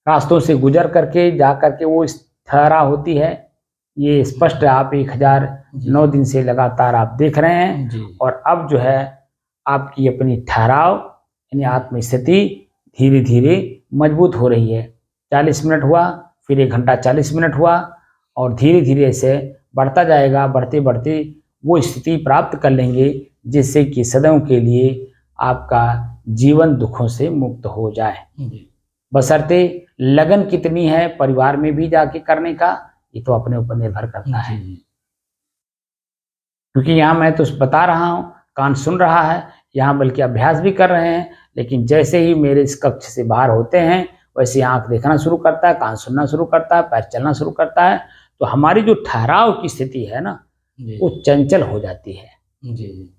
रास्तों से गुजर करके जा करके वो इस ठहराव होती है, ये स्पष्ट आप 1009 दिन से लगातार आप देख रहे हैं। जी और अब जो है आपकी अपनी ठहराव यानी आत्मस्थिति धीरे धीरे मजबूत हो रही है। 40 मिनट हुआ, फिर 1 घंटा 40 मिनट हुआ, और धीरे धीरे इसे बढ़ता जाएगा। बढ़ते बढ़ते वो स्थिति प्राप्त कर लेंगे जिससे कि सदैव के लिए आपका जीवन दुखों से मुक्त हो जाए। बशर्ते लगन कितनी है परिवार में भी जाके करने का, ये तो अपने ऊपर निर्भर करता है। क्योंकि यहाँ मैं तो बता रहा हूँ, कान सुन रहा है, यहाँ बल्कि अभ्यास भी कर रहे हैं, लेकिन जैसे ही मेरे इस कक्ष से बाहर होते हैं वैसे आंख देखना शुरू करता है, कान सुनना शुरू करता है, पैर चलना शुरू करता है। तो हमारी जो ठहराव की स्थिति है ना, जी वो चंचल हो जाती है। जी जी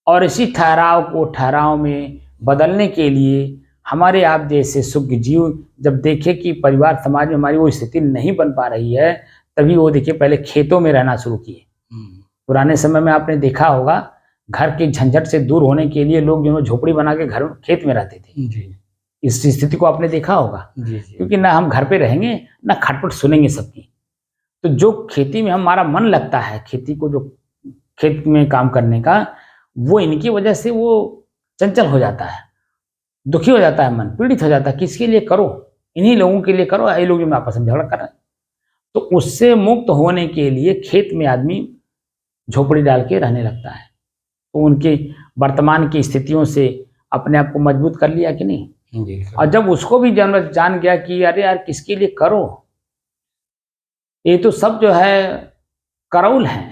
और इसी ठहराव को ठहराव में बदलने के लिए हमारे आप जैसे सुज्ञ जीव जब देखे कि परिवार समाज में हमारी वो स्थिति नहीं बन पा रही है, तभी वो देखिए पहले खेतों में रहना शुरू किए। पुराने समय में आपने देखा होगा, घर के झंझट से दूर होने के लिए लोग जो है झोपड़ी बना के घर खेत में रहते थे। जी इस स्थिति को आपने देखा होगा, जी जी क्योंकि ना हम घर पे रहेंगे ना खटपट सुनेंगे सबकी। तो जो खेती में हमारा मन लगता है, खेती को जो खेत में काम करने का, वो इनकी वजह से वो चंचल हो जाता है, दुखी हो जाता है, मन पीड़ित हो जाता है। किसके लिए करो, इन्हीं लोगों के लिए करो, ये लोग जो आपस में झगड़ा कर रहे हैं। तो उससे मुक्त होने के लिए खेत में आदमी झोपड़ी डाल के रहने लगता है। तो उनके वर्तमान की स्थितियों से अपने आप को मजबूत कर लिया कि नहीं। जी और जब उसको भी जान गया कि अरे यार किसके लिए करो, ये तो सब जो है करौल है,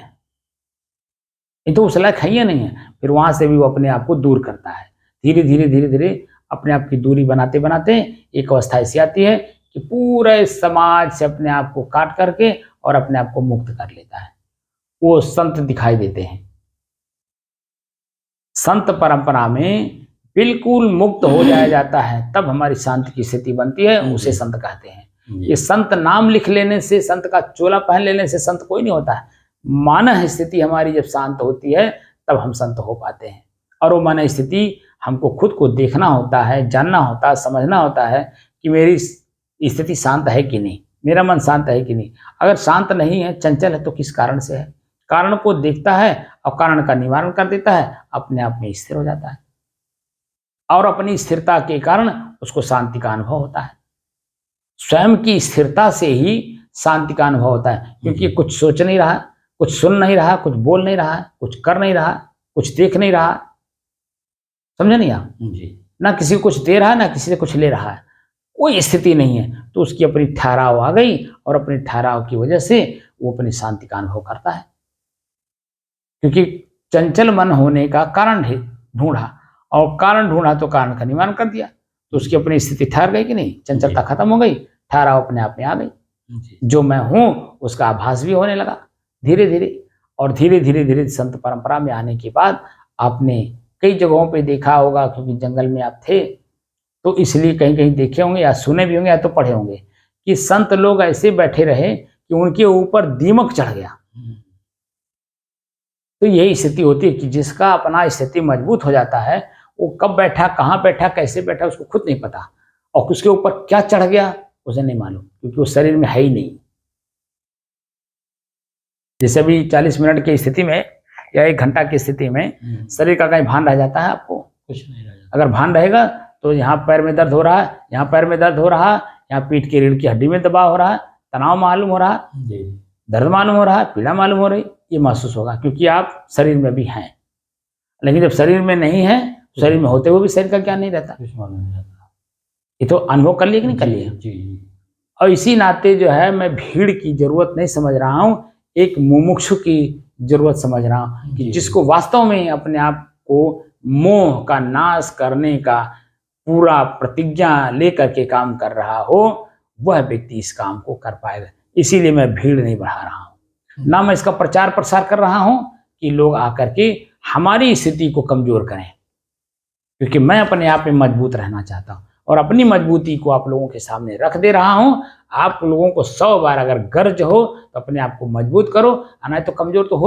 ये तो उस लायक है ही नहीं है, फिर वहां से भी वो अपने आप को दूर करता है। धीरे धीरे धीरे धीरे अपने आप की दूरी बनाते बनाते एक अवस्था ऐसी आती है कि पूरे समाज से अपने आप को काट करके और अपने आप को मुक्त कर लेता है। वो संत दिखाई देते हैं। संत परंपरा में बिल्कुल मुक्त हो जाया जाता है, तब हमारी शांति की स्थिति बनती है, उसे संत कहते हैं। ये संत नाम लिख लेने से, संत का चोला पहन लेने से संत कोई नहीं होता है। मानह स्थिति हमारी जब शांत होती है तब हम संत हो पाते हैं। और वो मानह स्थिति हमको खुद को देखना होता है, जानना होता है, समझना होता है कि मेरी स्थिति शांत है कि नहीं, मेरा मन शांत है कि नहीं। अगर शांत नहीं है, चंचल है, तो किस कारण से है। कारण को देखता है और कारण का निवारण कर देता है, अपने आप में स्थिर हो जाता है और अपनी स्थिरता के कारण उसको शांति का अनुभव होता है। स्वयं की स्थिरता से ही शांति का अनुभव होता है, क्योंकि कुछ सोच नहीं रहा, कुछ सुन नहीं रहा, कुछ बोल नहीं रहा, कुछ कर नहीं रहा, कुछ देख नहीं रहा। समझे नहीं आप? जी ना किसी को कुछ दे रहा है, ना किसी से कुछ ले रहा है, कोई स्थिति नहीं है। तो उसकी अपनी ठहराव आ गई और अपने ठहराव की वजह से वो अपनी शांति का अनुभव करता है। क्योंकि चंचल मन होने का कारण ढूंढा और कारण ढूंढा तो कारण का निवारण कर दिया, तो उसकी अपनी स्थिति ठहर गई कि नहीं, चंचलता खत्म हो गई, ठहराव अपने आप में आ गई। जो मैं हूं उसका आभास भी होने लगा धीरे धीरे। और धीरे धीरे धीरे संत परंपरा में आने के बाद आपने कई जगहों पे देखा होगा, क्योंकि जंगल में आप थे तो इसलिए कहीं कहीं देखे होंगे या सुने भी होंगे या तो पढ़े होंगे कि संत लोग ऐसे बैठे रहे कि उनके ऊपर दीमक चढ़ गया। तो यही स्थिति होती है कि जिसका अपना स्थिति मजबूत हो जाता है, वो कब बैठा, कहाँ बैठा, कैसे बैठा, उसको खुद नहीं पता, और उसके ऊपर क्या चढ़ गया उसे नहीं मालूम, क्योंकि वो शरीर में है ही नहीं। जैसे अभी 40 मिनट की स्थिति में या 1 घंटा की स्थिति में शरीर का कहीं भान रह जाता है आपको? कुछ नहीं रहा। अगर भान रहेगा तो यहाँ पैर में दर्द हो रहा है, यहाँ पैर में दर्द हो रहा है, यहाँ पीठ की रीढ़ की हड्डी में दबाव हो रहा है, तनाव मालूम हो रहा है, दर्द मालूम हो रहा है, पीड़ा मालूम हो रही, ये महसूस होगा, क्योंकि आप शरीर में भी हैं। लेकिन जब शरीर में नहीं है, शरीर में होते हुए भी शरीर का ज्ञान नहीं रहता। ये तो अनुभव कर लिया कि नहीं कर लिया? और इसी नाते जो है मैं भीड़ की जरूरत नहीं समझ रहा हूँ, एक मुमुक्षु की जरूरत समझ रहा हूँ, कि जिसको वास्तव में अपने आप को मोह का नाश करने का पूरा प्रतिज्ञा लेकर के काम कर रहा हो, वह व्यक्ति इस काम को कर पाएगा। इसीलिए मैं भीड़ नहीं बढ़ा रहा हूँ, ना मैं इसका प्रचार प्रसार कर रहा हूँ कि लोग आकर के हमारी स्थिति को कमजोर करें, क्योंकि मैं अपने आप में मजबूत रहना चाहता हूँ और अपनी मजबूती को आप लोगों के सामने रख दे रहा हूँ। आप लोगों को 100 बार अगर गर्ज हो तो अपने आप को मजबूत करो, नहीं तो कमजोर तो हो